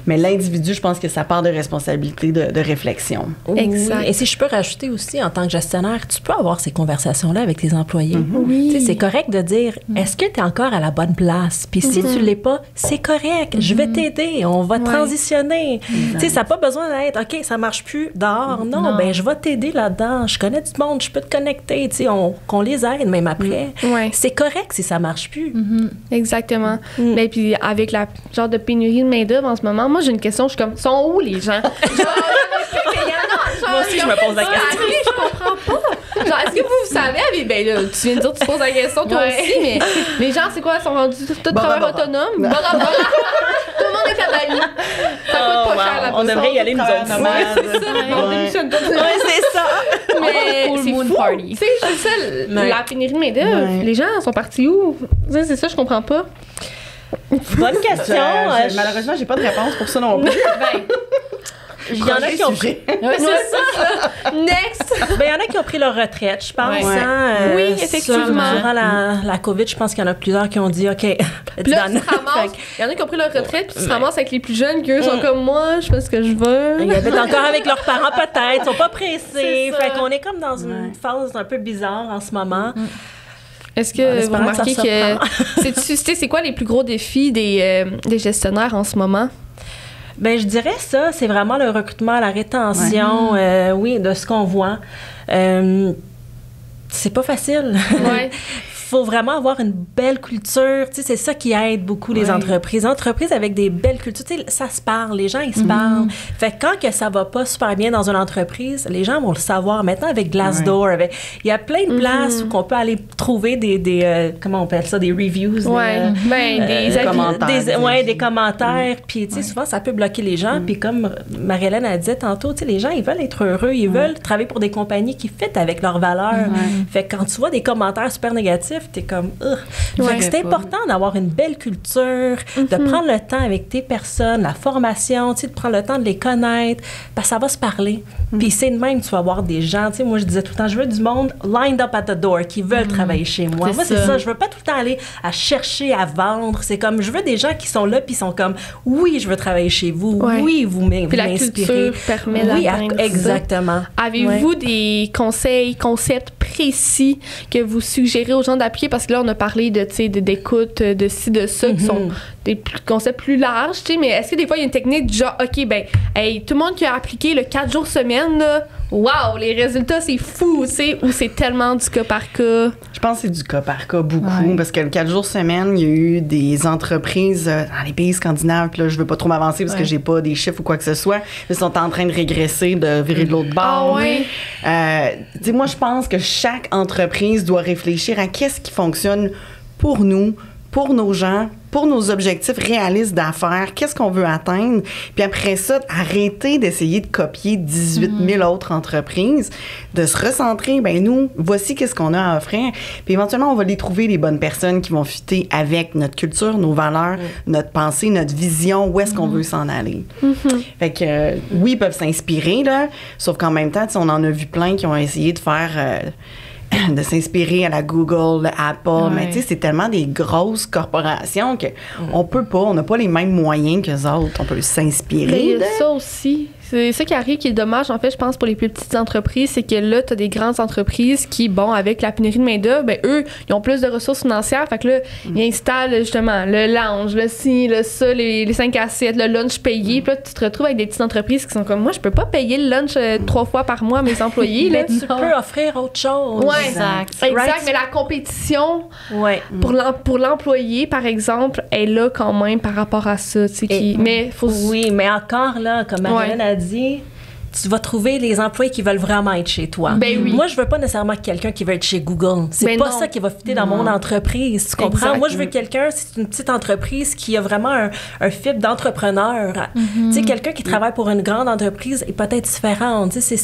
Speaker 4: Mais l'individu, je pense que ça part de responsabilité, de réflexion.
Speaker 2: Exact.
Speaker 5: Et si je peux rajouter aussi, en tant que gestionnaire, tu peux avoir ces conversations-là avec tes employés. Tu sais, c'est correct de dire, est-ce que tu es encore à la bonne place? Puis si tu l'es pas, c'est correct. Je vais t'aider. On va transitionner. Tu sais, ça n'a pas besoin d'être, OK, ça marche plus dehors. Non, ben je vais t'aider là-dedans. Je connais du monde, je peux te connecter, tu sais, qu'on les aide même après. C'est correct si ça marche plus.
Speaker 2: Exactement. Mais puis avec la genre de pénurie de main-d'œuvre en ce moment, moi j'ai une question, je suis comme, sont où les gens?
Speaker 5: Moi aussi, je me pose la question.
Speaker 2: Je comprends pas. Genre, est-ce que vous savez, ben là, tu viens de dire que tu poses la question toi aussi, mais les gens, c'est quoi, ils sont rendus tout travailleurs autonomes? Tout le monde est cabali. Ça coûte pas cher la
Speaker 5: On devrait y aller nous autres.
Speaker 2: On démissionne tout.
Speaker 5: C'est ça.
Speaker 2: Mais c'est fou. Tu sais, c'est ça, la pénurie de main-d'œuvre. Les gens sont partis où? C'est ça, je comprends pas.
Speaker 5: Bonne question.
Speaker 4: Malheureusement, j'ai pas de réponse pour ça non plus.
Speaker 5: Il y en a qui ont pris.
Speaker 2: Next!
Speaker 5: Il y en a qui ont pris leur retraite, je pense.
Speaker 2: Ouais. Oui, effectivement.
Speaker 5: Durant la COVID, je pense qu'il y en a plusieurs qui ont dit, OK,
Speaker 2: puis là, il y en a qui ont pris leur retraite, puis ils se ramassent avec les plus jeunes, qui eux sont comme moi, je fais ce que je veux.
Speaker 5: Il y avait encore avec leurs parents, peut-être. Ils sont pas pressés. Fait qu'on est comme dans une phase un peu bizarre en ce moment.
Speaker 2: Est-ce que vous remarquez que c'est quoi les plus gros défis des gestionnaires en ce moment?
Speaker 5: Ben, je dirais ça, c'est vraiment le recrutement, la rétention, oui, de ce qu'on voit. C'est pas facile.
Speaker 2: Ouais.
Speaker 5: Faut vraiment avoir une belle culture. Tu sais, c'est ça qui aide beaucoup les entreprises. Entreprises avec des belles cultures, tu sais, ça se parle. Les gens, ils se parlent. Fait que quand que ça va pas super bien dans une entreprise, les gens vont le savoir. Maintenant, avec Glassdoor, il y a plein de places où on peut aller trouver des comment on appelle ça, des reviews.
Speaker 2: Des
Speaker 5: commentaires. Des commentaires. Puis, tu sais, souvent, ça peut bloquer les gens. Puis, comme Marie-Hélène a dit tantôt, tu sais, les gens, ils veulent être heureux. Ils veulent travailler pour des compagnies qui fit avec leurs valeurs. Fait que quand tu vois des commentaires super négatifs, t'es comme Fait que c'est important d'avoir une belle culture, de prendre le temps avec tes personnes, la formation, tu sais, de prendre le temps de les connaître, parce que ça va se parler. Puis c'est de même, tu vas avoir des gens, tu sais, moi je disais tout le temps, je veux du monde lined up at the door qui veulent travailler chez moi. Moi, c'est ça, je veux pas tout le temps aller à chercher à vendre. C'est comme, je veux des gens qui sont là puis sont comme, oui, je veux travailler chez vous, oui, vous m'inspirez.
Speaker 2: La culture permet d'atteindre ça.
Speaker 5: Exactement.
Speaker 2: Avez-vous des conseils, concepts précis que vous suggérez aux gens d'appliquer? Parce que là, on a parlé d'écoute, de ci, de ça, qui sont des concepts plus larges, tu sais, mais est-ce que des fois, il y a une technique du genre, OK, ben, hey, tout le monde qui a appliqué le 4 jours semaine, là, wow, les résultats, c'est fou, tu sais, ou c'est tellement du cas par cas?
Speaker 4: Je pense que c'est du cas par cas beaucoup, parce que le 4 jours semaine, il y a eu des entreprises dans les pays scandinaves, puis là, je veux pas trop m'avancer parce que j'ai pas des chiffres ou quoi que ce soit, ils sont en train de régresser, de virer de l'autre bord. Tu sais, moi, je pense que chaque entreprise doit réfléchir à qu'est-ce qui fonctionne pour nous, pour nos gens, pour nos objectifs réalistes d'affaires, qu'est-ce qu'on veut atteindre, puis après ça, arrêter d'essayer de copier 18 000 autres entreprises, de se recentrer, ben nous, voici qu'est-ce qu'on a à offrir, puis éventuellement, on va les trouver les bonnes personnes qui vont fitter avec notre culture, nos valeurs, notre pensée, notre vision, où est-ce qu'on veut s'en aller. Fait que, oui, ils peuvent s'inspirer, là, sauf qu'en même temps, on en a vu plein qui ont essayé de faire... de s'inspirer à la Google, Apple, mais tu sais, c'est tellement des grosses corporations que on n'a pas les mêmes moyens qu'eux autres. On peut s'inspirer.
Speaker 2: Mais il y a ça aussi. C'est ça qui arrive, qui est dommage, en fait, je pense, pour les plus petites entreprises, c'est que là, tu as des grandes entreprises qui, bon, avec la pénurie de main-d'œuvre, ben, eux, ils ont plus de ressources financières. Fait que là, ils installent, justement, le lounge, le ci, le ça, les 5 assiettes, le lunch payé. Puis là, tu te retrouves avec des petites entreprises qui sont comme, moi, je peux pas payer le lunch 3 fois par mois à mes employés.
Speaker 5: Mais tu peux offrir autre chose.
Speaker 2: Ouais, exact. Mais la compétition pour l'employé, par exemple, est là quand même par rapport à ça.
Speaker 5: Oui, mais encore là, comme Marie-Hélène a dit, tu vas trouver les employés qui veulent vraiment être chez toi.
Speaker 2: Ben oui.
Speaker 5: Moi, je veux pas nécessairement quelqu'un qui veut être chez Google. C'est pas ça qui va fitter dans mon entreprise. Tu comprends? Exactement. Moi, je veux quelqu'un, c'est une petite entreprise qui a vraiment un fibre d'entrepreneur. Tu sais, quelqu'un qui travaille pour une grande entreprise est peut-être différent. Tu sais,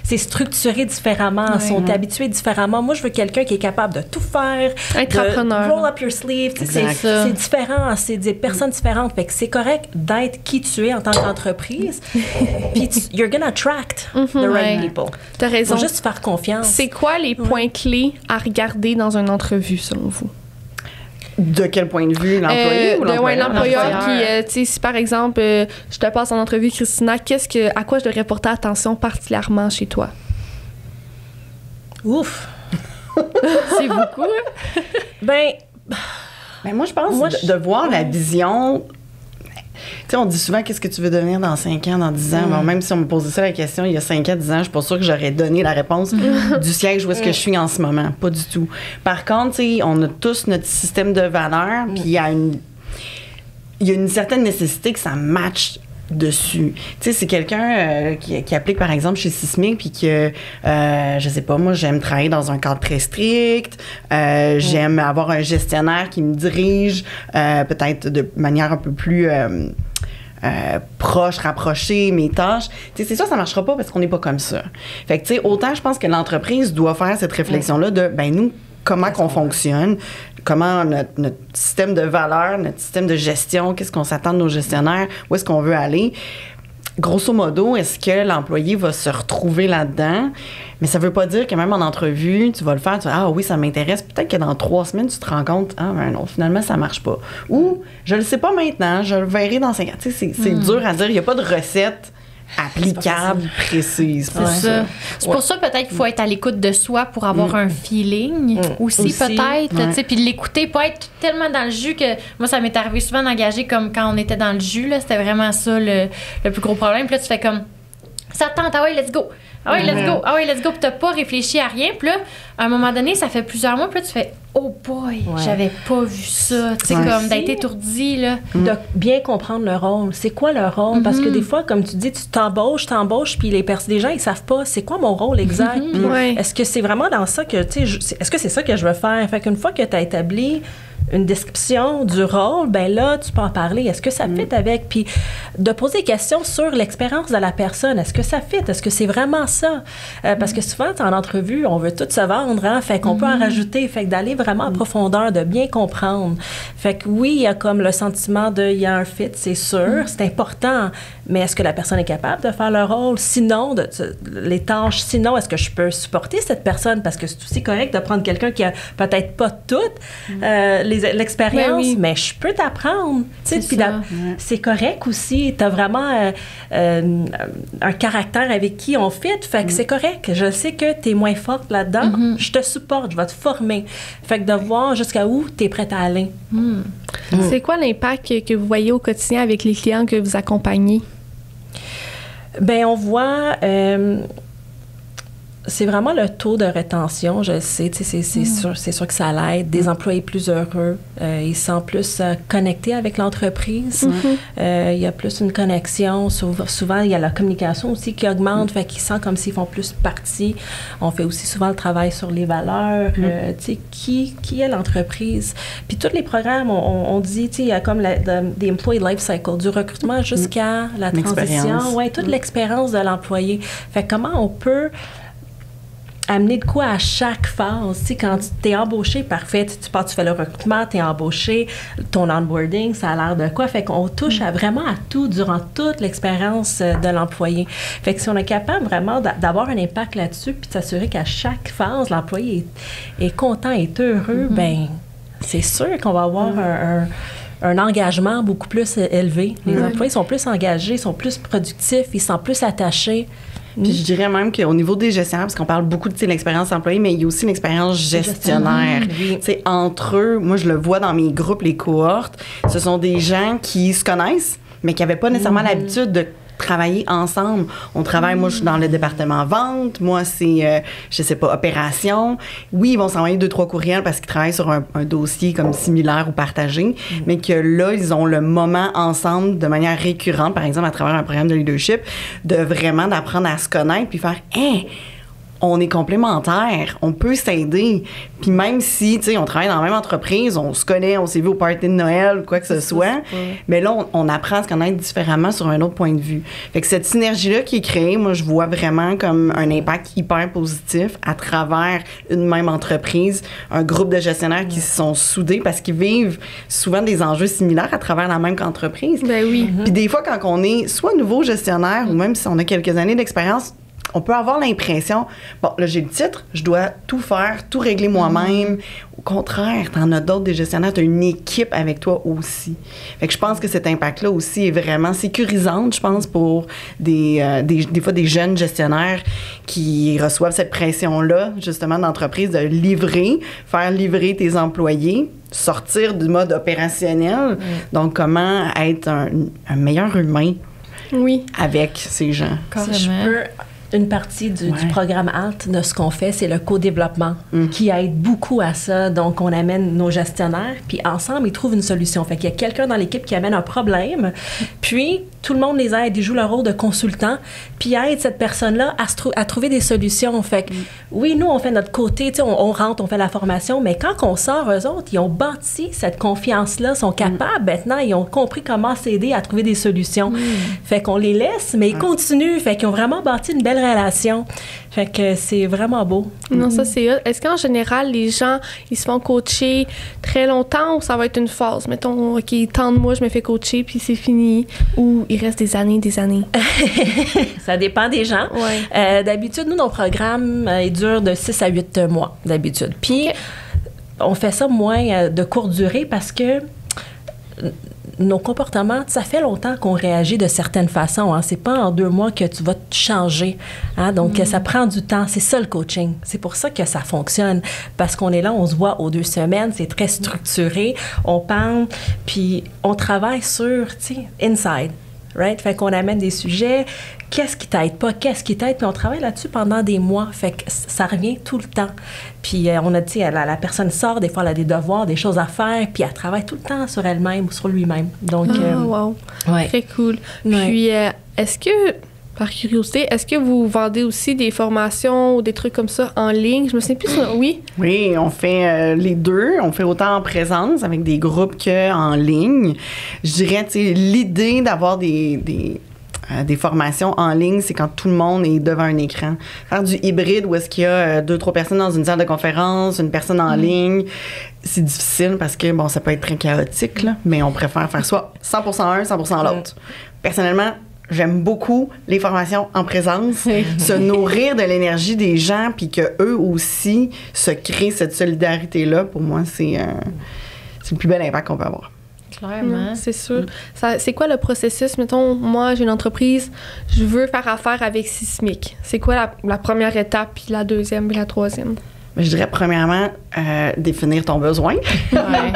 Speaker 5: c'est structuré différemment, sont habitués différemment. Moi, je veux quelqu'un qui est capable de tout faire.
Speaker 2: Entrepreneur.
Speaker 5: Roll up your sleeve. C'est différent. C'est des personnes différentes. Fait que c'est correct d'être qui tu es en tant qu'entreprise. Puis you're gonna attract the right people.
Speaker 2: T'as raison.
Speaker 5: Faut juste faire confiance.
Speaker 2: C'est quoi les points clés à regarder dans une entrevue, selon vous?
Speaker 4: De quel point de vue, l'employé ou l'employeur?
Speaker 2: L'employeur qui, tu sais, si par exemple, je te passe en entrevue, Christina, à quoi je devrais porter attention particulièrement chez toi?
Speaker 5: Ouf!
Speaker 2: C'est beaucoup, hein?
Speaker 4: Ben, moi, je pense de voir la vision... Tu sais, on dit souvent, qu'est-ce que tu veux devenir dans 5 ans, dans 10 ans? Bon, même si on me posait ça la question il y a 5 ans, 10 ans, je suis pas sûre que j'aurais donné la réponse du siège où est-ce que je suis en ce moment. Pas du tout. Par contre, tu sais, on a tous notre système de valeurs, puis il y a une certaine nécessité que ça matche dessus. Tu sais, c'est quelqu'un qui applique, par exemple, chez Sismic, puis que, je sais pas, moi, j'aime travailler dans un cadre très strict, j'aime avoir un gestionnaire qui me dirige, peut-être de manière un peu plus proche, rapprocher mes tâches. Tu sais, c'est sûr, ça marchera pas parce qu'on n'est pas comme ça. Fait que, tu sais, autant je pense que l'entreprise doit faire cette réflexion-là de, ben nous, comment qu'on fonctionne, comment notre système de valeurs, notre système de gestion, qu'est-ce qu'on s'attend de nos gestionnaires, où est-ce qu'on veut aller. Grosso modo, est-ce que l'employé va se retrouver là-dedans? Mais ça veut pas dire que même en entrevue, tu vas le faire, tu vas, ah oui, ça m'intéresse. Peut-être que dans 3 semaines, tu te rends compte, ah ben non, finalement, ça marche pas. Ou, je le sais pas maintenant, je le verrai dans 5 ans. Tu sais, c'est dur à dire. Il y a pas de recette applicable, précise.
Speaker 3: C'est ça. C'est pour ça peut-être qu'il faut être à l'écoute de soi pour avoir un feeling aussi peut-être. Tu sais, puis l'écouter, pas être tellement dans le jus que moi ça m'est arrivé souvent d'engager comme quand on était dans le jus là, c'était vraiment ça le plus gros problème. Puis là tu fais comme ça tente, ah ouais, let's go. Ah ouais, let's go. Ah ouais, let's go. Puis t'as pas réfléchi à rien. Puis là, à un moment donné, ça fait plusieurs mois. Puis là, tu fais, oh boy, j'avais pas vu ça. Tu sais, comme d'être étourdi, là.
Speaker 5: De bien comprendre le rôle. C'est quoi le rôle? Parce que des fois, comme tu dis, tu t'embauches, puis les gens, ils savent pas c'est quoi mon rôle exact. Est-ce que c'est vraiment dans ça que, tu sais, est-ce que c'est ça que je veux faire? Fait qu'une fois que tu as établi une description du rôle, ben là, tu peux en parler. Est-ce que ça fit avec? Puis de poser des questions sur l'expérience de la personne. Est-ce que ça fit? Est-ce que c'est vraiment ça? Parce que souvent, en entrevue, on veut tout se vendre, hein? Fait qu'on peut en rajouter. Fait que d'aller vraiment en profondeur, de bien comprendre. Fait que oui, il y a comme le sentiment il y a un fit, c'est sûr. C'est important. Mais est-ce que la personne est capable de faire le rôle? Sinon, les tâches, sinon, est-ce que je peux supporter cette personne? Parce que c'est aussi correct de prendre quelqu'un qui a peut-être pas toute l'expérience, mais je peux t'apprendre. Puis c'est correct aussi. Tu as vraiment un caractère avec qui on fit. Fait que c'est correct. Je sais que tu es moins forte là-dedans. Je te supporte. Je vais te former. Fait que de voir jusqu'à où tu es prête à aller.
Speaker 2: C'est quoi l'impact que vous voyez au quotidien avec les clients que vous accompagnez?
Speaker 5: Bien, on voit... c'est vraiment le taux de rétention, je le sais, c'est sûr que ça l'aide. Des employés plus heureux, ils sont plus connectés avec l'entreprise. Il y a plus une connexion. Souvent, il y a la communication aussi qui augmente, fait qu'ils sentent comme s'ils font plus partie. On fait aussi souvent le travail sur les valeurs, qui est l'entreprise. Puis tous les programmes, on dit, il y a comme des employee life cycle, du recrutement jusqu'à la transition. Oui, toute l'expérience de l'employé. Fait comment on peut amener de quoi à chaque phase. Tu sais, quand tu t'es embauché, parfait, tu fais le recrutement, tu es embauché, ton onboarding, ça a l'air de quoi? Fait qu'on touche vraiment à tout durant toute l'expérience de l'employé. Fait que si on est capable vraiment d'avoir un impact là-dessus puis de s'assurer qu'à chaque phase, l'employé est content, est heureux, ben c'est sûr qu'on va avoir un engagement beaucoup plus élevé. Les employés sont plus engagés, sont plus productifs, ils sont plus attachés.
Speaker 4: Puis je dirais même qu'au niveau des gestionnaires, parce qu'on parle beaucoup de l'expérience employée, mais il y a aussi l'expérience gestionnaire. Entre eux, moi je le vois dans mes groupes, les cohortes, ce sont des gens qui se connaissent, mais qui n'avaient pas nécessairement l'habitude de travailler ensemble. On travaille, moi, je suis dans le département vente, moi, c'est, je sais pas, opération. Oui, ils vont s'envoyer 2-3 courriels parce qu'ils travaillent sur un dossier comme similaire ou partagé, mais que là, ils ont le moment ensemble de manière récurrente, par exemple, à travers un programme de leadership, de vraiment d'apprendre à se connaître puis faire « Hein! » On est complémentaires, on peut s'aider. Puis même si, tu sais, on travaille dans la même entreprise, on se connaît, on s'est vu au party de Noël ou quoi que ce soit, mais là, on apprend à se connaître différemment sur un autre point de vue. Fait que cette synergie-là qui est créée, moi, je vois vraiment comme un impact hyper positif à travers une même entreprise, un groupe de gestionnaires qui se sont soudés parce qu'ils vivent souvent des enjeux similaires à travers la même entreprise.
Speaker 2: Ben oui.
Speaker 4: Puis des fois, quand on est soit nouveau gestionnaire ou même si on a quelques années d'expérience, on peut avoir l'impression, bon, là, j'ai le titre, je dois tout faire, tout régler moi-même. Au contraire, t'en as d'autres, des gestionnaires, t'as une équipe avec toi aussi. Fait que je pense que cet impact-là aussi est vraiment sécurisant, je pense, pour des fois des jeunes gestionnaires qui reçoivent cette pression-là, justement, d'entreprise, de faire livrer tes employés, sortir du mode opérationnel. Donc, comment être un meilleur humain avec ces gens.
Speaker 5: Si je peux... Une partie du programme ALT de ce qu'on fait, c'est le co-développement qui aide beaucoup à ça. Donc, on amène nos gestionnaires, puis ensemble, ils trouvent une solution. Fait qu'il y a quelqu'un dans l'équipe qui amène un problème, puis tout le monde les aide, ils jouent leur rôle de consultant, puis aident cette personne-là à trouver des solutions. Fait que, oui, nous, on fait notre côté, tu sais, on rentre, on fait la formation, mais quand on sort, eux autres, ils ont bâti cette confiance-là, sont capables, maintenant, ils ont compris comment s'aider à trouver des solutions. Fait qu'on les laisse, mais ils continuent, fait qu'ils ont vraiment bâti une belle relation. Fait que c'est vraiment beau.
Speaker 2: Non, ça, c'est hot. Est-ce qu'en général, les gens, ils se font coacher très longtemps ou ça va être une phase? Mettons, OK, tant de mois, je me fais coacher, puis c'est fini. Ou il reste des années, des années?
Speaker 5: Ça dépend des gens.
Speaker 2: Ouais.
Speaker 5: D'habitude, nous, nos programmes, ils durent de 6 à 8 mois, d'habitude. Puis, on fait ça moins de courte durée parce que nos comportements, ça fait longtemps qu'on réagit de certaines façons. Hein. C'est pas en 2 mois que tu vas te changer. Hein. Donc, ça prend du temps. C'est ça, le coaching. C'est pour ça que ça fonctionne. Parce qu'on est là, on se voit aux 2 semaines. C'est très structuré. On parle, puis on travaille sur, tu sais, inside. Right? Fait qu'on amène des sujets. Qu'est-ce qui t'aide pas? Qu'est-ce qui t'aide? Puis on travaille là-dessus pendant des mois. Fait que ça revient tout le temps. Puis on a dit, la personne sort, des fois, elle a des devoirs, des choses à faire, puis elle travaille tout le temps sur elle-même ou sur lui-même. Donc,
Speaker 2: wow.
Speaker 5: Ouais.
Speaker 2: Très cool.
Speaker 5: Ouais.
Speaker 2: Puis, est-ce que, par curiosité, est-ce que vous vendez aussi des formations ou des trucs comme ça en ligne? Je me souviens plus. Oui?
Speaker 4: Oui, on fait les deux. On fait autant en présence avec des groupes qu'en ligne. Je dirais, tu sais, l'idée d'avoir des formations en ligne, c'est quand tout le monde est devant un écran. Faire du hybride où est-ce qu'il y a 2-3 personnes dans une salle de conférence, une personne en ligne, c'est difficile parce que, bon, ça peut être très chaotique, là, mais on préfère faire soit 100% un, 100% l'autre. Personnellement, j'aime beaucoup les formations en présence, se nourrir de l'énergie des gens, puis qu'eux aussi se créent cette solidarité-là. Pour moi, c'est le plus bel impact qu'on peut avoir.
Speaker 3: Clairement.
Speaker 2: C'est sûr. C'est quoi le processus? Mettons, moi, j'ai une entreprise, je veux faire affaire avec Sismic. C'est quoi la première étape, puis la deuxième, puis la troisième?
Speaker 4: Je dirais, premièrement, définir ton besoin.
Speaker 3: Ouais.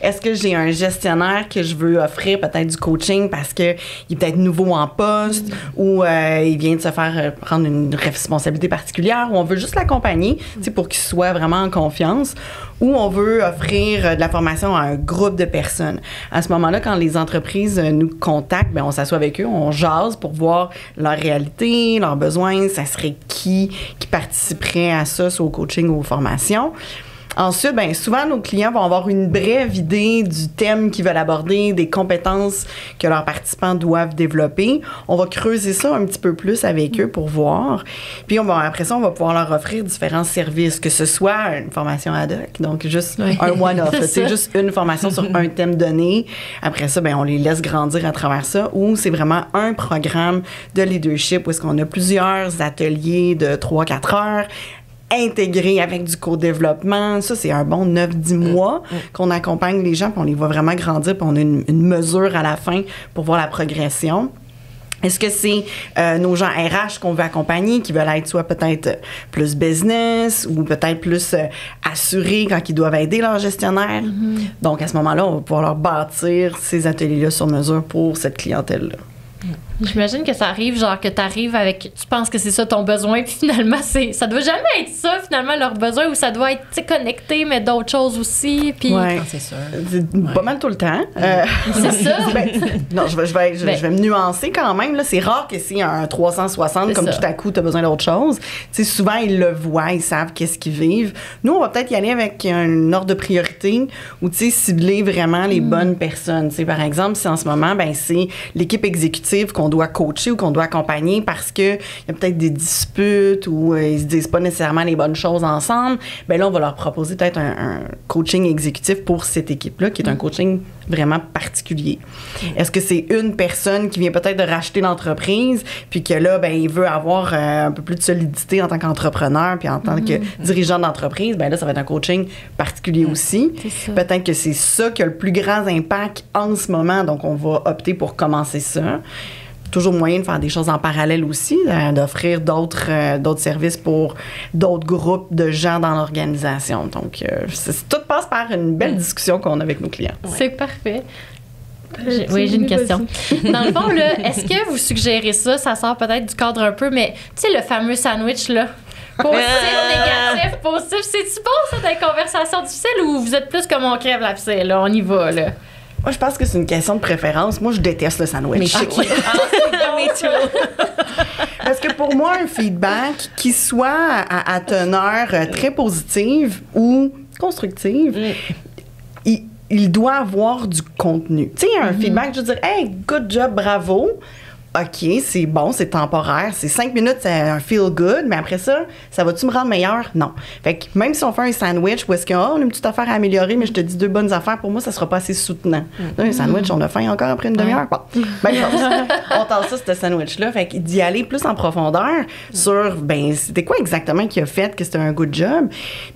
Speaker 4: Est-ce que j'ai un gestionnaire que je veux offrir peut-être du coaching parce qu'il est peut-être nouveau en poste ou il vient de se faire prendre une responsabilité particulière ou on veut juste l'accompagner pour qu'il soit vraiment en confiance ou on veut offrir de la formation à un groupe de personnes. À ce moment-là, quand les entreprises nous contactent, bien, on s'assoit avec eux, on jase pour voir leur réalité, leurs besoins, ça serait qui participerait à ça, soit au coaching ou aux formations. Ensuite, bien, souvent, nos clients vont avoir une brève idée du thème qu'ils veulent aborder, des compétences que leurs participants doivent développer. On va creuser ça un petit peu plus avec eux pour voir. Puis, après ça, on va pouvoir leur offrir différents services, que ce soit une formation ad hoc, donc juste un one-off. C'est juste une formation sur un thème donné. Après ça, bien, on les laisse grandir à travers ça. Ou c'est vraiment un programme de leadership où est-ce qu'on a plusieurs ateliers de 3-4 heures intégré avec du co-développement. Ça, c'est un bon 9-10 mois qu'on accompagne les gens, puis on les voit vraiment grandir, puis on a une mesure à la fin pour voir la progression. Est-ce que c'est nos gens RH qu'on veut accompagner, qui veulent être soit peut-être plus business ou peut-être plus assurés quand ils doivent aider leur gestionnaire? Donc, à ce moment-là, on va pouvoir leur bâtir ces ateliers-là sur mesure pour cette clientèle-là.
Speaker 3: J'imagine que ça arrive, genre que tu arrives avec, tu penses que c'est ça ton besoin, puis finalement, ça doit jamais être ça, finalement, leur besoin, ou ça doit être, tu sais, connecté, mais d'autres choses aussi, puis...
Speaker 4: Ouais.
Speaker 5: C'est sûr.
Speaker 4: C'est pas mal tout le temps.
Speaker 3: C'est ça?
Speaker 4: Non, je vais me nuancer quand même. Là. C'est rare que c'est un 360, comme tout à coup, tu as besoin d'autre chose. Tu sais, souvent, ils le voient, ils savent qu'est-ce qu'ils vivent. Nous, on va peut-être y aller avec un ordre de priorité ou, tu sais, cibler vraiment les bonnes personnes. Tu sais, par exemple, si en ce moment, ben c'est l'équipe exécutive qu'on doit coacher ou qu'on doit accompagner parce qu'il y a peut-être des disputes ou ils se disent pas nécessairement les bonnes choses ensemble, bien là, on va leur proposer peut-être un coaching exécutif pour cette équipe-là, qui est un coaching vraiment particulier. Est-ce que c'est une personne qui vient peut-être de racheter l'entreprise, puis que là, ben il veut avoir un peu plus de solidité en tant qu'entrepreneur, puis en tant que dirigeant d'entreprise, ben là, ça va être un coaching particulier aussi. Peut-être que c'est ça qui a le plus grand impact en ce moment, donc on va opter pour commencer ça. Toujours moyen de faire des choses en parallèle aussi, d'offrir d'autres services pour d'autres groupes de gens dans l'organisation. Donc, tout passe par une belle discussion qu'on a avec nos clients.
Speaker 3: C'est parfait. J'ai une question. Dans le fond, là, est-ce que vous suggérez ça? Ça sort peut-être du cadre un peu, mais tu sais, le fameux sandwich, là. Positif, négatif, positif. C'est-tu bon, ça, des conversations difficiles, ou vous êtes plus comme on crève l'abcès, là? On y va, là.
Speaker 4: Moi, je pense que c'est une question de préférence. Moi, je déteste le sandwich.
Speaker 5: Me too.
Speaker 4: Parce que pour moi, un feedback qui soit à teneur très positive ou constructive, il doit avoir du contenu. Tu sais, un feedback, je veux dire, hey, good job, bravo. OK, c'est bon, c'est temporaire. C'est 5 minutes, c'est un feel good, mais après ça, ça va-tu me rendre meilleur? Non. Fait que même si on fait un sandwich où est-ce qu'on a une petite affaire à améliorer, mais je te dis 2 bonnes affaires, pour moi, ça sera pas assez soutenant. Là, un sandwich, on a faim encore après une demi-heure. Bon, ben, on tasse ça, ce sandwich-là. Fait que d'y aller plus en profondeur sur, ben, c'était quoi exactement qui a fait que c'était un good job?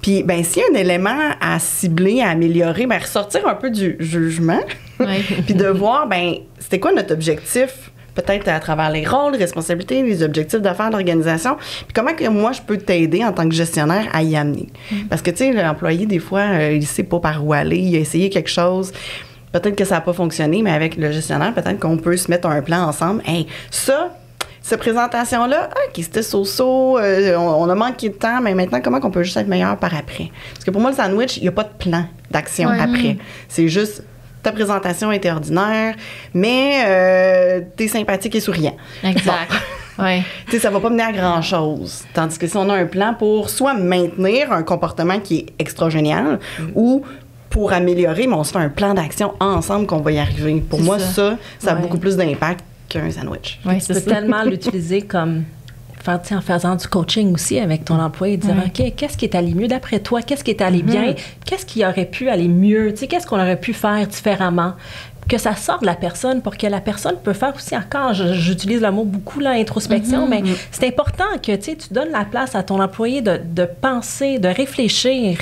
Speaker 4: Puis, ben, s'il y a un élément à cibler, à améliorer, ben, ressortir un peu du jugement, puis de voir, ben, c'était quoi notre objectif? Peut-être à travers les rôles, les responsabilités, les objectifs d'affaires de l'organisation. Puis comment que moi, je peux t'aider en tant que gestionnaire à y amener? Parce que, tu sais, l'employé, des fois, il sait pas par où aller, il a essayé quelque chose. Peut-être que ça n'a pas fonctionné, mais avec le gestionnaire, peut-être qu'on peut se mettre un plan ensemble. Hey, cette présentation-là, OK, c'était so-so, on a manqué de temps, mais maintenant, comment qu'on peut juste être meilleur par après? Parce que pour moi, le sandwich, il n'y a pas de plan d'action après. C'est juste... Ta présentation était ordinaire, mais t'es sympathique et souriant.
Speaker 3: Exact.
Speaker 4: Bon. Ouais. Tu sais, ça va pas mener à grand-chose. Tandis que si on a un plan pour soit maintenir un comportement qui est extra génial ou pour améliorer, mais on se fait un plan d'action ensemble qu'on va y arriver. Pour moi, ça a beaucoup plus d'impact qu'un sandwich.
Speaker 5: Oui, tu peux tellement l'utiliser comme... en faisant du coaching aussi avec ton employé, dire OK, qu'est-ce qui est allé mieux d'après toi? Qu'est-ce qui est allé bien? Qu'est-ce qui aurait pu aller mieux? Tu sais, qu'est-ce qu'on aurait pu faire différemment? Que ça sorte de la personne pour que la personne peut faire aussi encore, j'utilise le mot beaucoup, là, introspection, mais c'est important que tu donnes la place à ton employé de penser, de réfléchir.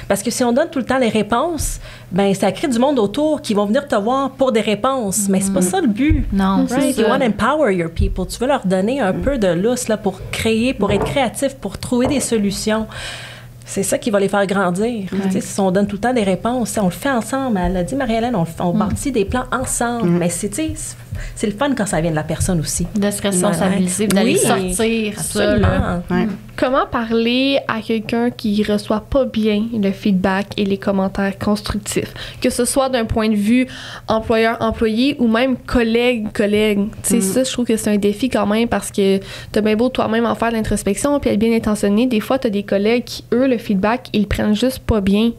Speaker 5: Parce que si on donne tout le temps les réponses, ben ça crée du monde autour qui vont venir te voir pour des réponses. Mais c'est pas ça le but.
Speaker 3: Non,
Speaker 5: right? You want to empower your people. Tu veux leur donner un peu de lousse là, pour créer, pour être créatif, pour trouver des solutions. C'est ça qui va les faire grandir. Si on donne tout le temps des réponses, on le fait ensemble. Elle a dit, Marie-Hélène, on bâtit des plans ensemble. Mais c'est le fun quand ça vient de la personne aussi.
Speaker 3: De se responsabiliser, d'aller sortir ça. Là.
Speaker 2: Comment parler à quelqu'un qui reçoit pas bien le feedback et les commentaires constructifs? Que ce soit d'un point de vue employeur-employé ou même collègue-collègue. Ça, je trouve que c'est un défi quand même parce que t'as bien beau toi-même en faire de l'introspection puis être bien intentionné. Des fois, t'as des collègues qui, eux, le feedback, ils le prennent juste pas bien.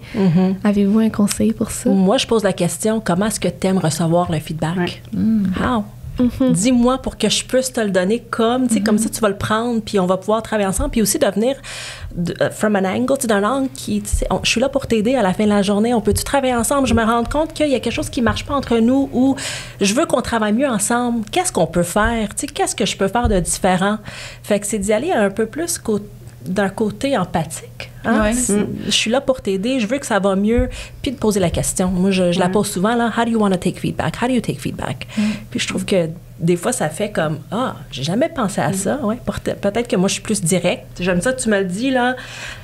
Speaker 2: Avez-vous un conseil pour ça?
Speaker 5: Moi, je pose la question, comment est-ce que tu aimes recevoir le feedback? How? Dis-moi pour que je puisse te le donner comme ça, tu vas le prendre, puis on va pouvoir travailler ensemble, puis aussi de venir from an angle, d'un angle qui, je suis là pour t'aider à la fin de la journée, on peut-tu travailler ensemble? Je me rends compte qu'il y a quelque chose qui marche pas entre nous ou je veux qu'on travaille mieux ensemble. Qu'est-ce qu'on peut faire? Qu'est-ce que je peux faire de différent? Fait que c'est d'y aller un peu plus d'un côté empathique. Je suis là pour t'aider, je veux que ça va mieux, puis de poser la question. Moi, je la pose souvent, là, how do you want to take feedback? How do you take feedback? Puis je trouve que des fois, ça fait comme, j'ai jamais pensé à ça. Ouais, peut-être que moi, je suis plus directe. J'aime ça, tu me le dis, là.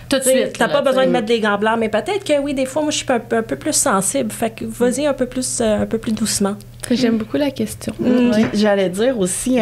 Speaker 3: Tout de suite.
Speaker 5: T'as pas besoin de mettre des gants blancs, mais peut-être que oui, des fois, moi, je suis un peu plus sensible. Fait que vas-y un peu plus doucement.
Speaker 2: J'aime beaucoup la question.
Speaker 4: J'allais dire aussi...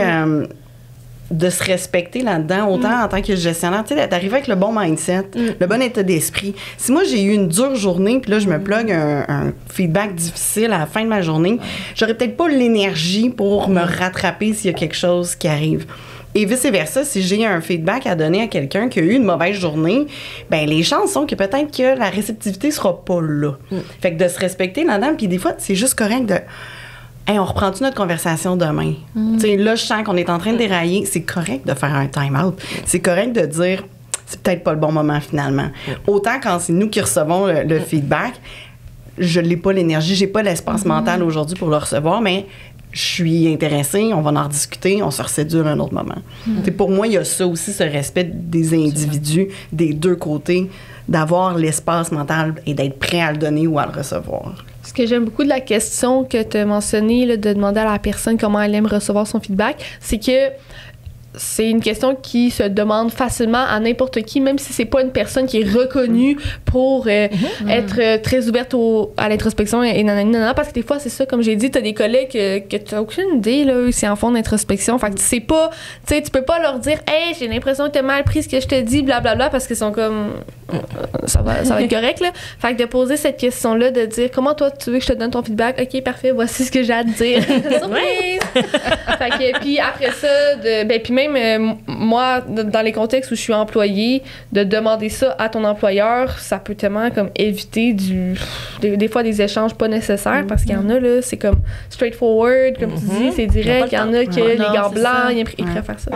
Speaker 4: de se respecter là-dedans, autant en tant que gestionnaire, tu sais, d'arriver avec le bon mindset, le bon état d'esprit. Si moi, j'ai eu une dure journée, puis là, je me plug un feedback difficile à la fin de ma journée, j'aurais peut-être pas l'énergie pour me rattraper s'il y a quelque chose qui arrive. Et vice-versa, si j'ai un feedback à donner à quelqu'un qui a eu une mauvaise journée, ben les chances sont que peut-être que la réceptivité sera pas là. Fait que de se respecter là-dedans, puis des fois, c'est juste correct de... Hey, on reprend-tu notre conversation demain? Tu sais, là, je sens qu'on est en train de dérailler. C'est correct de faire un time-out. C'est correct de dire, c'est peut-être pas le bon moment finalement. Autant quand c'est nous qui recevons le feedback, je n'ai pas l'énergie, j'ai pas l'espace mental aujourd'hui pour le recevoir, mais je suis intéressée, on va en rediscuter, on se recédule un autre moment. Pour moi, il y a ça aussi, ce respect des individus, des deux côtés, d'avoir l'espace mental et d'être prêt à le donner ou à le recevoir.
Speaker 2: Ce que j'aime beaucoup de la question que tu as mentionnée, là, de demander à la personne comment elle aime recevoir son feedback, c'est que c'est une question qui se demande facilement à n'importe qui, même si c'est pas une personne qui est reconnue pour être très ouverte à l'introspection et nanana, parce que des fois, c'est ça, comme j'ai dit, t'as des collègues que t'as aucune idée, là, s'ils en font d'introspection. Fait que tu sais pas, tu sais, tu peux pas leur dire, hey, j'ai l'impression que t'as mal pris ce que je te dis, blablabla, parce qu'ils sont comme, ça va être correct, là. Fait que de poser cette question-là, de dire, comment toi, tu veux que je te donne ton feedback? OK, parfait, voici ce que j'ai à te dire. Surprise! Fait que, puis après ça, puis même, moi, dans les contextes où je suis employée, de demander ça à ton employeur, ça peut tellement comme éviter des fois des échanges pas nécessaires, parce qu'il y en a, là, c'est comme straightforward, comme tu dis, c'est direct. Il y en a que les gants blancs, ils préfèrent ça.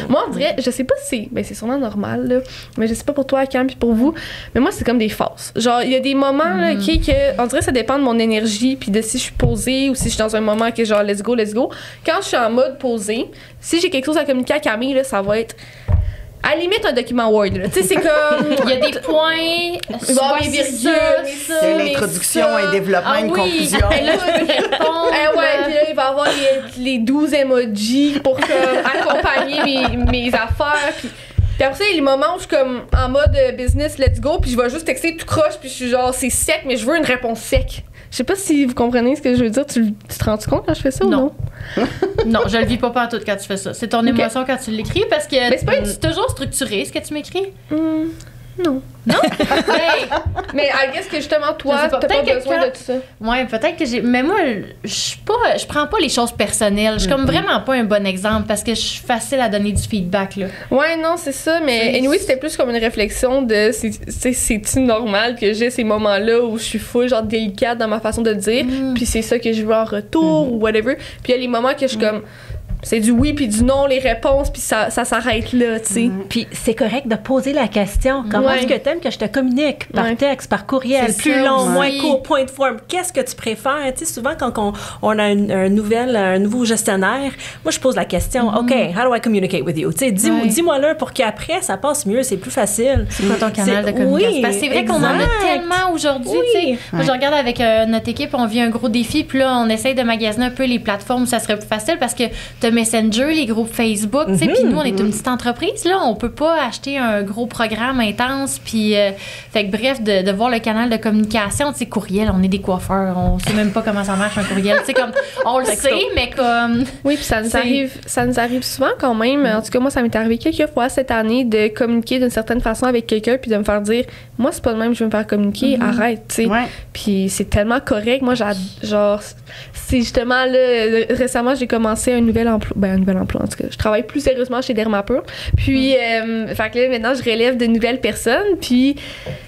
Speaker 2: Moi, on dirait, je sais pas si c'est sûrement normal, là, mais je sais pas pour toi, Cam, puis pour vous, mais moi, c'est comme des phases. Genre, il y a des moments, là, que, on dirait que ça dépend de mon énergie, puis de si je suis posée ou si je suis dans un moment que genre, let's go. Quand je suis en mode posée, si j'ai quelque chose à communiquer à Camille, là, ça va être à la limite un document Word. Tu sais, c'est comme.
Speaker 3: Il y a des points,
Speaker 2: soit les virgules,
Speaker 4: il y a une introduction, un développement, une conclusion.
Speaker 3: Là, je peux répondre.
Speaker 2: Puis là, il va y avoir les 12 emojis pour accompagner mes affaires. Puis après ça, il y a les moments où je suis comme en mode business, let's go, puis je vais juste texter tout croche, puis je suis genre, c'est sec, mais je veux une réponse sec. Je sais pas si vous comprenez ce que je veux dire. Tu te rends compte quand je fais ça ou non?
Speaker 3: Non, je le vis pas partout quand tu fais ça. C'est ton émotion quand tu l'écris parce que c'est toujours structuré ce que tu m'écris.
Speaker 2: Non.
Speaker 3: Non?
Speaker 2: Mais I guess que justement, toi, t'as pas besoin de tout ça.
Speaker 3: Ouais, peut-être que j'ai. Mais moi, je prends pas les choses personnelles. Je suis comme vraiment pas un bon exemple parce que je suis facile à donner du feedback, là.
Speaker 2: Ouais, non, c'est ça. Mais anyway, c'était plus comme une réflexion de c'est-tu normal que j'ai ces moments-là où je suis full, genre délicate dans ma façon de le dire, puis c'est ça que je veux en retour ou whatever. Puis il y a les moments que je suis comme. C'est du oui puis du non, les réponses, puis ça s'arrête là, tu sais.
Speaker 5: Puis c'est correct de poser la question. Comment est-ce que t'aimes que je te communique? Par texte, par courriel, plus long, moins court, point de forme. Qu'est-ce que tu préfères? Tu sais, souvent, quand on a un nouveau gestionnaire, moi, je pose la question, OK, how do I communicate with you? Tu sais, dis-moi-le pour qu'après, ça passe mieux, c'est plus facile.
Speaker 3: C'est quoi ton canal de communication?
Speaker 5: Oui,
Speaker 3: parce que c'est vrai qu'on en a tellement aujourd'hui, tu sais. Moi, je regarde avec notre équipe, on vit un gros défi, puis là, on essaye de magasiner un peu les plateformes où ça serait plus facile parce que Messenger, les groupes Facebook, tu sais, puis nous, on est une petite entreprise, là, on peut pas acheter un gros programme intense, puis fait que bref, de voir le canal de communication, tu sais, courriel, on est des coiffeurs, on sait même pas comment ça marche un courriel, tu sais, comme, on le sait, mais comme...
Speaker 2: Oui, puis ça nous arrive souvent quand même, en tout cas, moi, ça m'est arrivé quelques fois cette année de communiquer d'une certaine façon avec quelqu'un, puis de me faire dire, moi, c'est pas le même, je veux me faire communiquer, arrête, tu sais. Puis c'est tellement correct, moi, genre, c'est justement, là, récemment, j'ai commencé un nouvel emploi, en tout cas. Je travaille plus sérieusement chez Dermapur. Puis, fait que là, maintenant, je relève de nouvelles personnes. Puis,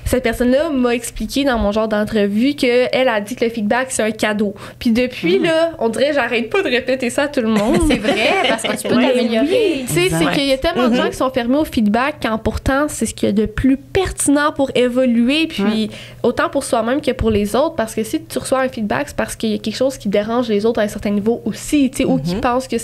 Speaker 2: cette personne-là m'a expliqué dans mon genre d'entrevue qu'elle a dit que le feedback, c'est un cadeau. Puis depuis, là, on dirait, j'arrête pas de répéter ça à tout le monde.
Speaker 3: C'est vrai, parce que tu peux t'améliorer.
Speaker 2: Tu sais, c'est qu'il y a tellement de gens qui sont fermés au feedback quand pourtant, c'est ce qu'il y a de plus pertinent pour évoluer. Puis, autant pour soi-même que pour les autres. Parce que si tu reçois un feedback, c'est parce qu'il y a quelque chose qui dérange les autres à un certain niveau aussi. Tu sais, ou qui pensent que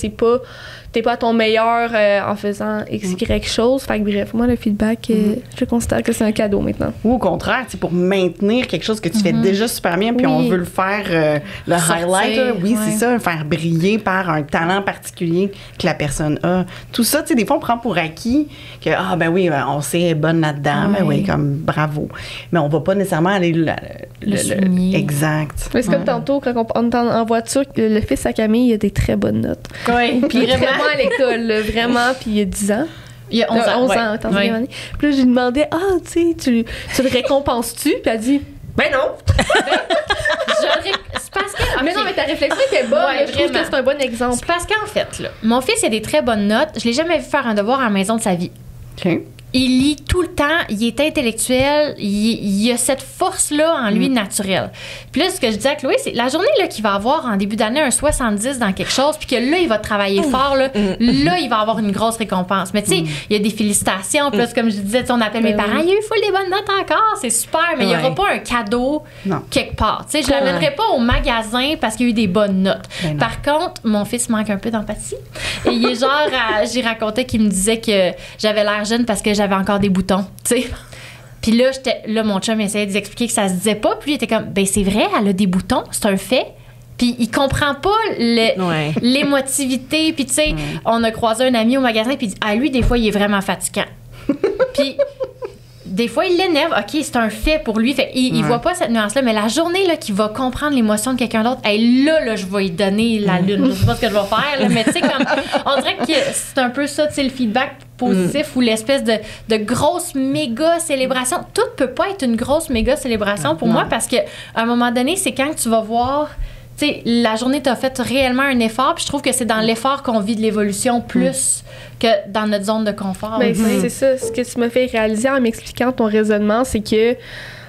Speaker 2: t'es pas à ton meilleur en faisant X, Y chose. Fait que bref, moi, le feedback, je considère que c'est un cadeau maintenant.
Speaker 4: Ou au contraire, c'est pour maintenir quelque chose que tu fais déjà super bien, puis on veut le faire, le highlight, là, c'est ça, le faire briller par un talent particulier que la personne a. Tout ça, tu sais, des fois, on prend pour acquis que, on sait, elle est bonne là-dedans, comme bravo. Mais on va pas nécessairement aller le exact.
Speaker 2: C'est comme tantôt, quand on est en voiture, le fils à Camille, il a des très bonnes notes.
Speaker 3: Oui,
Speaker 2: puis vraiment à l'école, là, vraiment, puis il y a 10 ans.
Speaker 3: Il y a 11 ans.
Speaker 2: 11 ans, attends, Puis là, j'ai demandé, tu sais, tu le récompenses-tu? Puis elle a dit, ben non!
Speaker 3: C'est parce que...
Speaker 2: Mais non, mais ta réflexion était bonne. Je trouve que c'est un bon exemple.
Speaker 3: C'est parce qu'en fait, là, mon fils a des très bonnes notes. Je l'ai jamais vu faire un devoir à la maison de sa vie.
Speaker 4: OK.
Speaker 3: Il lit tout le temps, il est intellectuel, il a cette force-là en lui naturelle. Puis là, ce que je disais à Chloé, c'est la journée là, qu'il va avoir en début d'année un 70 dans quelque chose, puis que là, il va travailler fort, là, il va avoir une grosse récompense. Mais tu sais, il y a des félicitations, puis là, comme je disais, on appelle mes parents, il y a eu full des bonnes notes encore, c'est super, mais il n'y aura pas un cadeau quelque part. Tu sais, je l'amènerai pas au magasin parce qu'il y a eu des bonnes notes. Par contre, mon fils manque un peu d'empathie. Et il est genre, j'ai raconté qu'il me disait que j'avais l'air jeune parce que j'avais encore des boutons, tu sais. Puis là, mon chum essayait d'expliquer que ça se disait pas. Puis il était comme, ben c'est vrai, elle a des boutons, c'est un fait. Puis il comprend pas l'émotivité. Puis tu sais, on a croisé un ami au magasin, puis lui, des fois, il est vraiment fatigant. Puis des fois, il l'énerve. OK, c'est un fait pour lui. Fait, il voit pas cette nuance-là, mais la journée là, qu'il va comprendre l'émotion de quelqu'un d'autre, là, je vais lui donner la lune. Je sais pas ce que je vais faire, là, mais tu sais, comme on dirait que c'est un peu ça, tu sais, le feedback positif ou l'espèce de grosse méga célébration. Tout peut pas être une grosse méga célébration pour moi, parce que à un moment donné, c'est quand tu vas voir... Tu sais, la journée t'a fait réellement un effort, puis je trouve que c'est dans l'effort qu'on vit de l'évolution plus que dans notre zone de confort.
Speaker 2: Ben, c'est ça. Ce que tu m'as fait réaliser en m'expliquant ton raisonnement, c'est que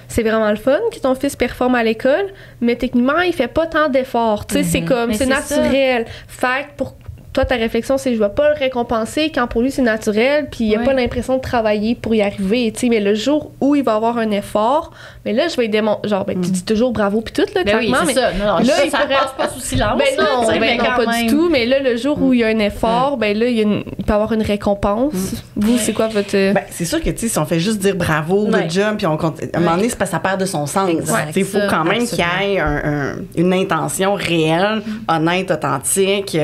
Speaker 2: c'est vraiment le fun que ton fils performe à l'école, mais techniquement, il fait pas tant d'efforts. Tu sais, c'est comme, c'est naturel. Fait que pour toi, ta réflexion, c'est je vais pas le récompenser quand pour lui, c'est naturel, puis il a pas l'impression de travailler pour y arriver, tu sais. Mais le jour où il va avoir un effort, mais là, je vais lui démontrer. Genre, tu dis toujours bravo, puis tout, là, clairement.
Speaker 3: Oui, c'est ça. Non, là,
Speaker 2: il
Speaker 3: passe pas sous silence.
Speaker 2: Ben non, pas du tout. Mais là, le jour où il y a un effort, ben là, il peut avoir une récompense. Vous, c'est quoi votre...
Speaker 4: Ben, c'est sûr que, tu sais, si on fait juste dire bravo, good job, puis à un moment donné, c'est parce que ça perd de son sens. Il faut quand même qu'il y ait une intention réelle, honnête, authentique,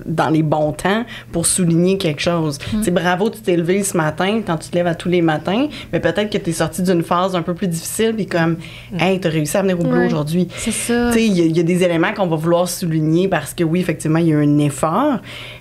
Speaker 4: dans les bons temps pour souligner quelque chose. Tu sais, bravo, tu t'es levé ce matin, quand tu te lèves à tous les matins, mais peut-être que tu es sorti d'une phase un peu plus difficile, puis comme, hey, tu as réussi à venir au boulot aujourd'hui.
Speaker 3: C'est ça.
Speaker 4: Tu sais, il y a des éléments qu'on va vouloir souligner parce que oui, effectivement, il y a un effort,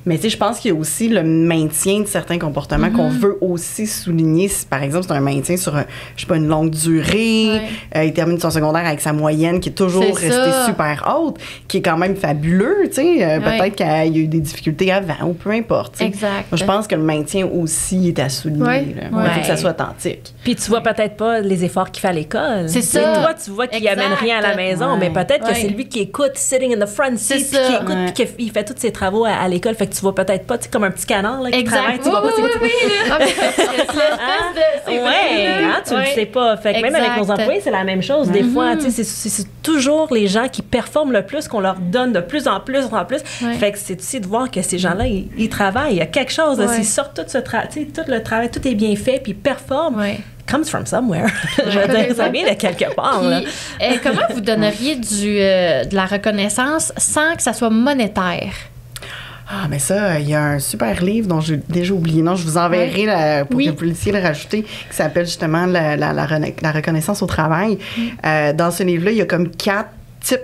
Speaker 4: mais tu sais, je pense qu'il y a aussi le maintien de certains comportements qu'on veut aussi souligner. Si, par exemple, c'est un maintien sur, je sais pas, une longue durée, il termine son secondaire avec sa moyenne qui est toujours restée super haute, qui est quand même fabuleux, tu sais. Peut-être qu'il y a eu des difficultés avant ou peu importe. T'sais.
Speaker 3: Exact.
Speaker 4: Moi, je pense que le maintien aussi est à souligner. Il faut que ça soit authentique.
Speaker 5: Puis tu vois peut-être pas les efforts qu'il fait à l'école.
Speaker 3: C'est ça.
Speaker 5: Et toi, tu vois qu'il amène rien à la maison, mais peut-être que c'est lui qui écoute sitting in the front seat, puis qui écoute, puis qu'il fait tous ses travaux à l'école. Fait que tu vois peut-être pas, tu sais, comme un petit canard là, qui travaille. Tu vois pas tu le sais pas. Fait que même avec nos employés, c'est la même chose. Des fois, tu sais, c'est toujours les gens qui performent le plus qu'on leur donne de plus en plus. Fait que c'est aussi de voir que ces gens-là, ils travaillent. Il y a quelque chose. S'ils sortent tout le travail, tout est bien fait, puis ils performent. Comes from somewhere. Je veux dire, ça vient de quelque part.
Speaker 3: Puis, comment vous donneriez de la reconnaissance sans que ça soit monétaire?
Speaker 4: Ah, mais ça, il y a un super livre dont j'ai déjà oublié. Non, je vous enverrai pour que vous puissiez le rajouter, qui s'appelle justement la reconnaissance au travail. Dans ce livre-là, il y a comme 4 types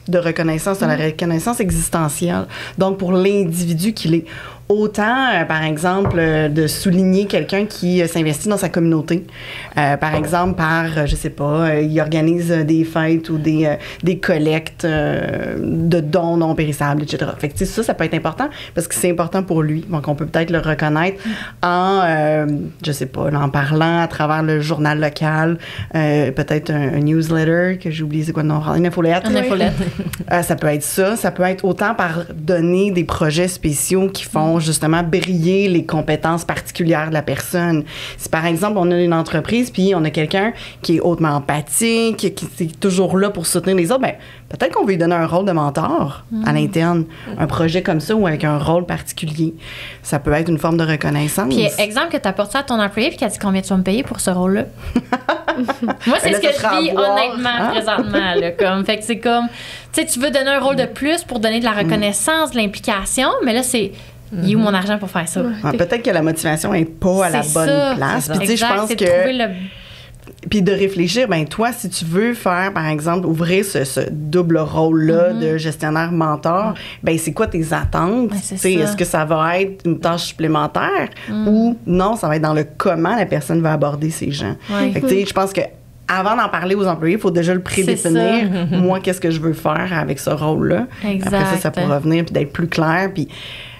Speaker 4: de reconnaissance, de la reconnaissance existentielle. Donc, pour l'individu qu'il est. Autant, par exemple, de souligner quelqu'un qui s'investit dans sa communauté. Par exemple, je sais pas, il organise des fêtes ou des collectes de dons non périssables, etc. Fait que ça peut être important parce que c'est important pour lui. Donc, on peut peut-être le reconnaître en, je sais pas, en parlant à travers le journal local, peut-être un newsletter, que j'ai oublié c'est quoi le nom, une infolettre. Ça peut être ça. Ça peut être autant par donner des projets spéciaux qui font justement briller les compétences particulières de la personne. Si par exemple on a une entreprise puis on a quelqu'un qui est hautement empathique, qui est toujours là pour soutenir les autres, ben peut-être qu'on veut lui donner un rôle de mentor à l'interne, un projet comme ça ou avec un rôle particulier. Ça peut être une forme de reconnaissance.
Speaker 3: Puis exemple que tu apportes ça à ton employé puis qu'elle dit combien tu vas me payer pour ce rôle-là. Moi c'est ce que je vis honnêtement présentement là, comme fait que c'est comme tu sais tu veux donner un rôle de plus pour donner de la reconnaissance, de l'implication, mais là c'est il est où mon argent pour faire ça?
Speaker 4: Peut-être que la motivation n'est pas à la bonne place. Puis tu sais, je pense que... Puis de réfléchir, ben toi, si tu veux faire, par exemple, ouvrir ce double rôle-là de gestionnaire-mentor, ben c'est quoi tes attentes? Est-ce que ça va être une tâche supplémentaire ou non, ça va être dans le comment la personne va aborder ces gens? Fait que tu sais, je pense que avant d'en parler aux employés, il faut déjà le prédéfinir. Moi, qu'est-ce que je veux faire avec ce rôle-là? Après ça pourra venir, puis d'être plus clair, puis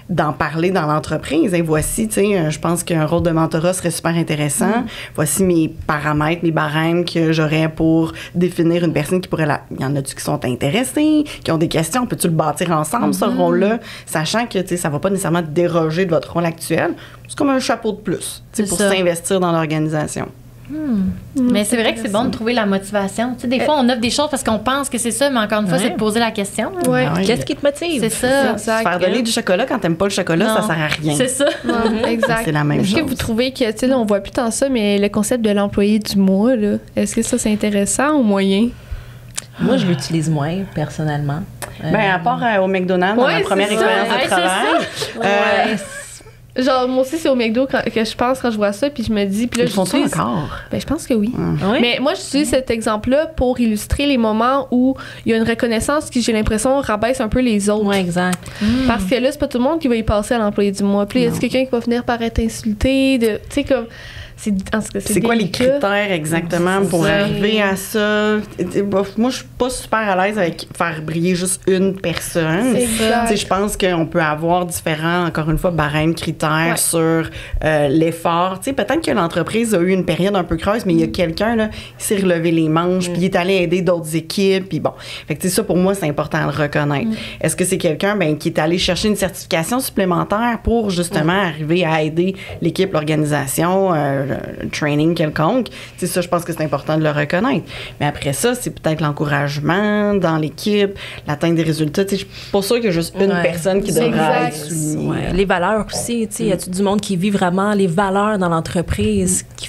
Speaker 4: d'en parler dans l'entreprise. Et voici, tu sais, je pense qu'un rôle de mentorat serait super intéressant. Voici mes paramètres, mes barèmes que j'aurais pour définir une personne qui pourrait Il y en a-tu qui sont intéressés, qui ont des questions? Peux-tu le bâtir ensemble, ce rôle-là? Sachant que, tu sais, ça va pas nécessairement déroger de votre rôle actuel. C'est comme un chapeau de plus, tu sais, pour s'investir dans l'organisation.
Speaker 3: Mais c'est vrai que c'est bon de trouver la motivation. Tu sais, des fois, on offre des choses parce qu'on pense que c'est ça, mais encore une fois, c'est de poser la question.
Speaker 5: Qu'est-ce qui te motive?
Speaker 3: C'est ça.
Speaker 4: Se faire donner du chocolat quand t'aimes pas le chocolat, ça sert à rien.
Speaker 3: C'est ça.
Speaker 2: Exact.
Speaker 4: C'est la même chose.
Speaker 2: Est-ce que vous trouvez que, tu sais, là, on voit plus tant ça, mais le concept de l'employé du mois, là, est-ce que ça, c'est intéressant ou moyen?
Speaker 5: Moi, je l'utilise moins, personnellement.
Speaker 4: Ben, à part au McDonald's, dans ma première expérience de travail.
Speaker 2: Genre, moi aussi, c'est au McDo que je pense quand je vois ça, puis je me dis... Puis là,
Speaker 4: ils font ça encore?
Speaker 2: Ben, je pense que oui. Mais moi, j'utilise cet exemple-là pour illustrer les moments où il y a une reconnaissance qui, j'ai l'impression, rabaisse un peu les autres.
Speaker 5: Oui, exact.
Speaker 2: Parce que là, c'est pas tout le monde qui va y passer à l'employé du mois. Puis il y a quelqu'un qui va finir par être insulté, tu sais, comme...
Speaker 4: C'est quoi les critères exactement pour arriver à ça? Moi, je suis pas super à l'aise avec faire briller juste une personne. Je pense qu'on peut avoir différents, encore une fois, barèmes, critères sur l'effort. Peut-être que l'entreprise a eu une période un peu creuse, mais il y a quelqu'un là, qui s'est relevé les manches, puis il est allé aider d'autres équipes. Puis bon, fait que ça, pour moi, c'est important de le reconnaître. Est-ce que c'est quelqu'un qui est allé chercher une certification supplémentaire pour justement arriver à aider l'équipe, l'organisation, training quelconque? Ça, je pense que c'est important de le reconnaître. Mais après ça, c'est peut-être l'encouragement dans l'équipe, l'atteinte des résultats. Je suis pas sûre qu'il y a juste une personne qui devrait être soulignée.
Speaker 5: Les valeurs aussi. Y a du monde qui vit vraiment les valeurs dans l'entreprise, qui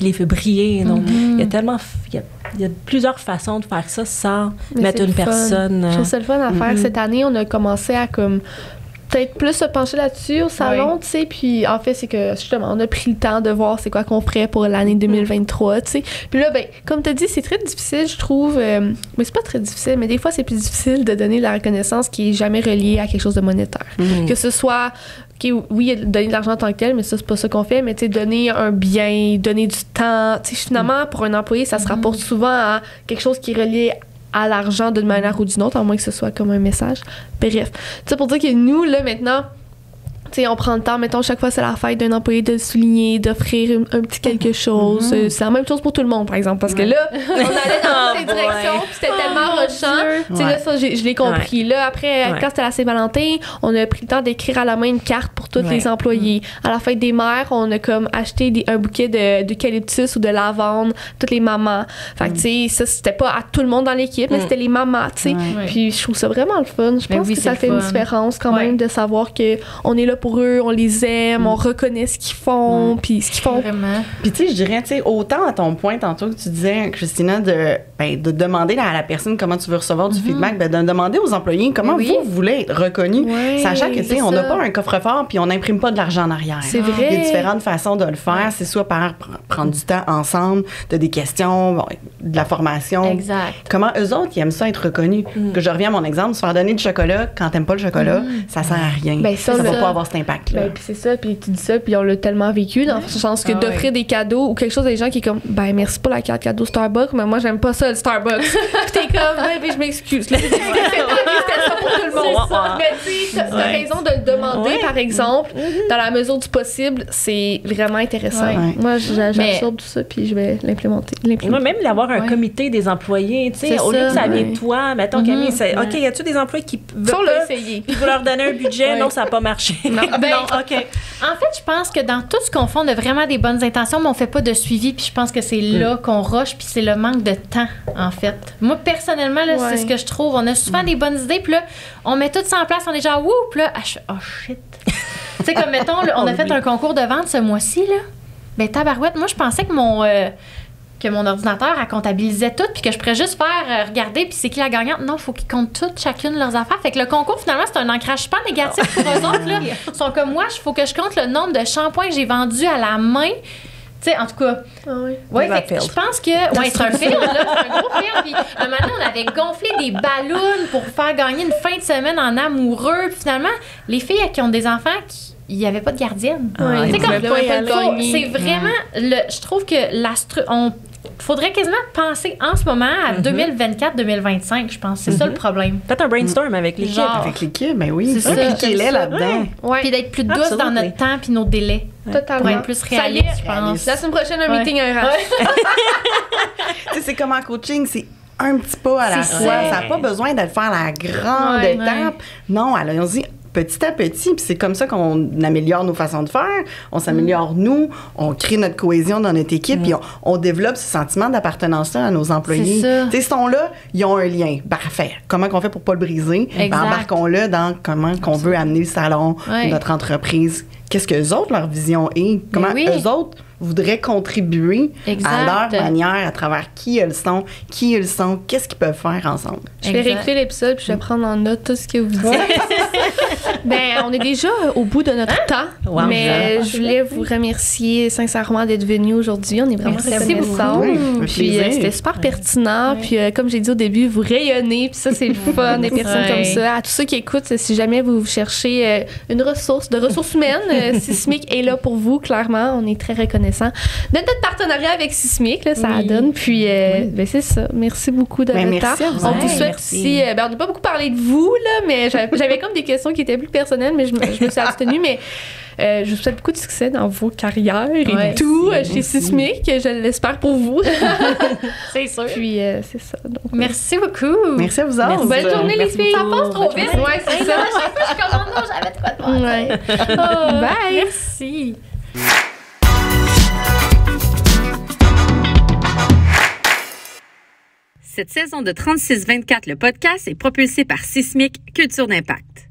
Speaker 5: les fait briller. Donc, il y a tellement... Il y a plusieurs façons de faire ça sans mettre une personne...
Speaker 2: Je trouve ça le fun à faire. Cette année, on a commencé à peut-être plus se pencher là-dessus au salon, tu sais, puis en fait, c'est que, justement, on a pris le temps de voir c'est quoi qu'on ferait pour l'année 2023, tu sais. Puis là, ben, comme tu as dit, c'est très difficile, je trouve, mais c'est pas très difficile, mais des fois, c'est plus difficile de donner de la reconnaissance qui est jamais reliée à quelque chose de monétaire. Que ce soit, oui, donner de l'argent en tant que tel, mais ça, c'est pas ça qu'on fait, mais tu sais, donner un bien, donner du temps, tu sais, finalement, pour un employé, ça se rapporte souvent à quelque chose qui est relié à l'argent d'une manière ou d'une autre, à moins que ce soit comme un message. Bref. Tu sais, pour dire que nous, là, maintenant, tu sais, on prend le temps, mettons, chaque fois c'est la fête d'un employé de souligner, d'offrir un petit quelque chose. C'est la même chose pour tout le monde, par exemple, parce que là, on allait dans toutes les directions, puis c'était tellement rushant. Tu sais, là, ça, je l'ai compris. Là, après, quand c'était la Saint-Valentin, on a pris le temps d'écrire à la main une carte pour tous les employés. À la fête des mères, on a comme acheté un bouquet d'eucalyptus ou de lavande, toutes les mamans. Fait que, tu sais, ça, c'était pas à tout le monde dans l'équipe, mais c'était les mamans, tu sais. Puis je trouve ça vraiment le fun. Je pense que ça fait une différence quand même de savoir qu'on est là pour eux, on les aime, on reconnaît ce qu'ils font, puis ce qu'ils font.
Speaker 3: Vraiment.
Speaker 4: Puis tu sais, je dirais, tu sais, autant à ton point tantôt que tu disais, Christina, de demander à la personne comment tu veux recevoir du feedback, de demander aux employés comment vous voulez être reconnus, sachant que, tu sais, on n'a pas un coffre-fort puis on n'imprime pas de l'argent en arrière.
Speaker 2: C'est vrai.
Speaker 4: Il y a différentes façons de le faire. C'est soit par prendre du temps ensemble, de des questions, de la formation.
Speaker 3: Exact.
Speaker 4: Comment eux autres, ils aiment ça être reconnus. Que je reviens à mon exemple, se faire donner du chocolat quand t'aimes pas le chocolat, ça sert à rien.
Speaker 2: Ben,
Speaker 4: ça va pas avoir cet impact-là.
Speaker 2: Ben, puis c'est ça, puis tu dis ça, puis on l'a tellement vécu, dans le sens que d'offrir des cadeaux ou quelque chose à des gens qui est comme, ben merci pour la carte cadeau Starbucks, mais moi j'aime pas ça le Starbucks. Puis t'es comme, ben je m'excuse. C'était ça pour tout le monde. Mais tu sais, t'as raison de le demander, par exemple, dans la mesure du possible, c'est vraiment intéressant. Moi, j'absorbe tout ça, puis je vais l'implémenter.
Speaker 5: Moi, même d'avoir un comité des employés, tu sais, au lieu que ça vienne de toi, mettons, Camille, c'est, OK, y a-tu des employés qui veulent
Speaker 2: essayer?
Speaker 5: Puis vous leur donnez un budget, non, ça n'a pas marché.
Speaker 3: Non, OK. En fait, je pense que dans tout ce qu'on fait, on a vraiment des bonnes intentions, mais on fait pas de suivi, puis je pense que c'est là qu'on rush, puis c'est le manque de temps, en fait. Moi, personnellement, là, c'est ce que je trouve. On a souvent des bonnes idées, puis là, on met tout ça en place, on est genre, wouh, puis là, oh shit. Tu sais, comme mettons, là, on a fait un concours de vente ce mois-ci, là. Ben, tabarouette, moi, je pensais que mon ordinateur, elle comptabilisait tout, puis que je pourrais juste faire regarder, puis c'est qui la gagnante. Non, il faut qu'ils comptent toutes, chacune leurs affaires. Fait que le concours, finalement, c'est un ancrage pas négatif pour eux autres. Là. Ils sont comme moi, il faut que je compte le nombre de shampoings que j'ai vendus à la main. Tu sais, en tout cas. Oui, fait que je pense que. Oui, c'est un film, là. C'est un gros film. Puis, un moment, on avait gonflé des ballons pour faire gagner une fin de semaine en amoureux. Puis, finalement, les filles qui ont des enfants, il n'y avait pas de gardienne. C'est vraiment. Je trouve que faudrait quasiment penser en ce moment à 2024-2025, je pense. C'est ça le problème.
Speaker 5: Faites un brainstorm avec l'équipe.
Speaker 4: Avec l'équipe, ben oui.
Speaker 3: C'est ça.
Speaker 4: Impliquez-les là-dedans.
Speaker 3: Puis d'être plus douce dans notre temps puis nos délais.
Speaker 2: Totalement.
Speaker 3: Pour être plus réaliste, je pense.
Speaker 2: La semaine prochaine, un meeting RH.
Speaker 4: Tu sais, c'est comme en coaching, c'est un petit pas à la fois. Ça n'a pas besoin de faire la grande étape. Non, allons-y petit à petit, puis c'est comme ça qu'on améliore nos façons de faire, on s'améliore nous, on crée notre cohésion dans notre équipe, puis on développe ce sentiment d'appartenance-là à nos employés. Tu sais, ils sont là, ils ont un lien. Parfait. Comment qu'on fait pour pas le briser? Ben, embarquons-le dans comment qu'on veut amener le salon, notre entreprise. Qu'est-ce que eux autres, leur vision est? Comment eux autres voudraient contribuer
Speaker 2: Exact.
Speaker 4: à leur manière, à travers qui ils sont, qu'est-ce qu'ils peuvent faire ensemble.
Speaker 2: Je vais réécouter l'épisode puis je vais prendre en note tout ce que vous dites. Ben, on est déjà au bout de notre temps,
Speaker 5: Wow,
Speaker 2: mais je voulais vous remercier sincèrement d'être venus aujourd'hui. On est vraiment reconnaissants. Puis c'était super pertinent. Puis comme j'ai dit au début, vous rayonnez. Puis ça, c'est le fun, des personnes comme ça. À tous ceux qui écoutent, si jamais vous cherchez une ressource, de ressources humaines, Sismic est là pour vous, clairement. On est très reconnaissants de notre partenariat avec Sismic, là, ça donne. Puis ben, c'est ça. Merci beaucoup de votre temps. On vous souhaite aussi... on n'a pas beaucoup parlé de vous, là, mais j'avais comme des questions qui étaient plus personnelles, mais je me suis abstenue. Mais je vous souhaite beaucoup de succès dans vos carrières et tout chez Sismic. Je l'espère pour vous.
Speaker 3: C'est sûr.
Speaker 2: Puis c'est ça. Donc,
Speaker 3: merci beaucoup.
Speaker 4: Merci à vous autres.
Speaker 2: Bonne journée, les filles.
Speaker 3: Ça passe trop vite.
Speaker 2: Ouais, c'est ça.
Speaker 3: Je commande, non, j'avais de quoi de
Speaker 2: Ouais. Bye.
Speaker 3: Merci.
Speaker 1: Cette saison de 36-24, le podcast est propulsé par Sismic Culture d'Impact.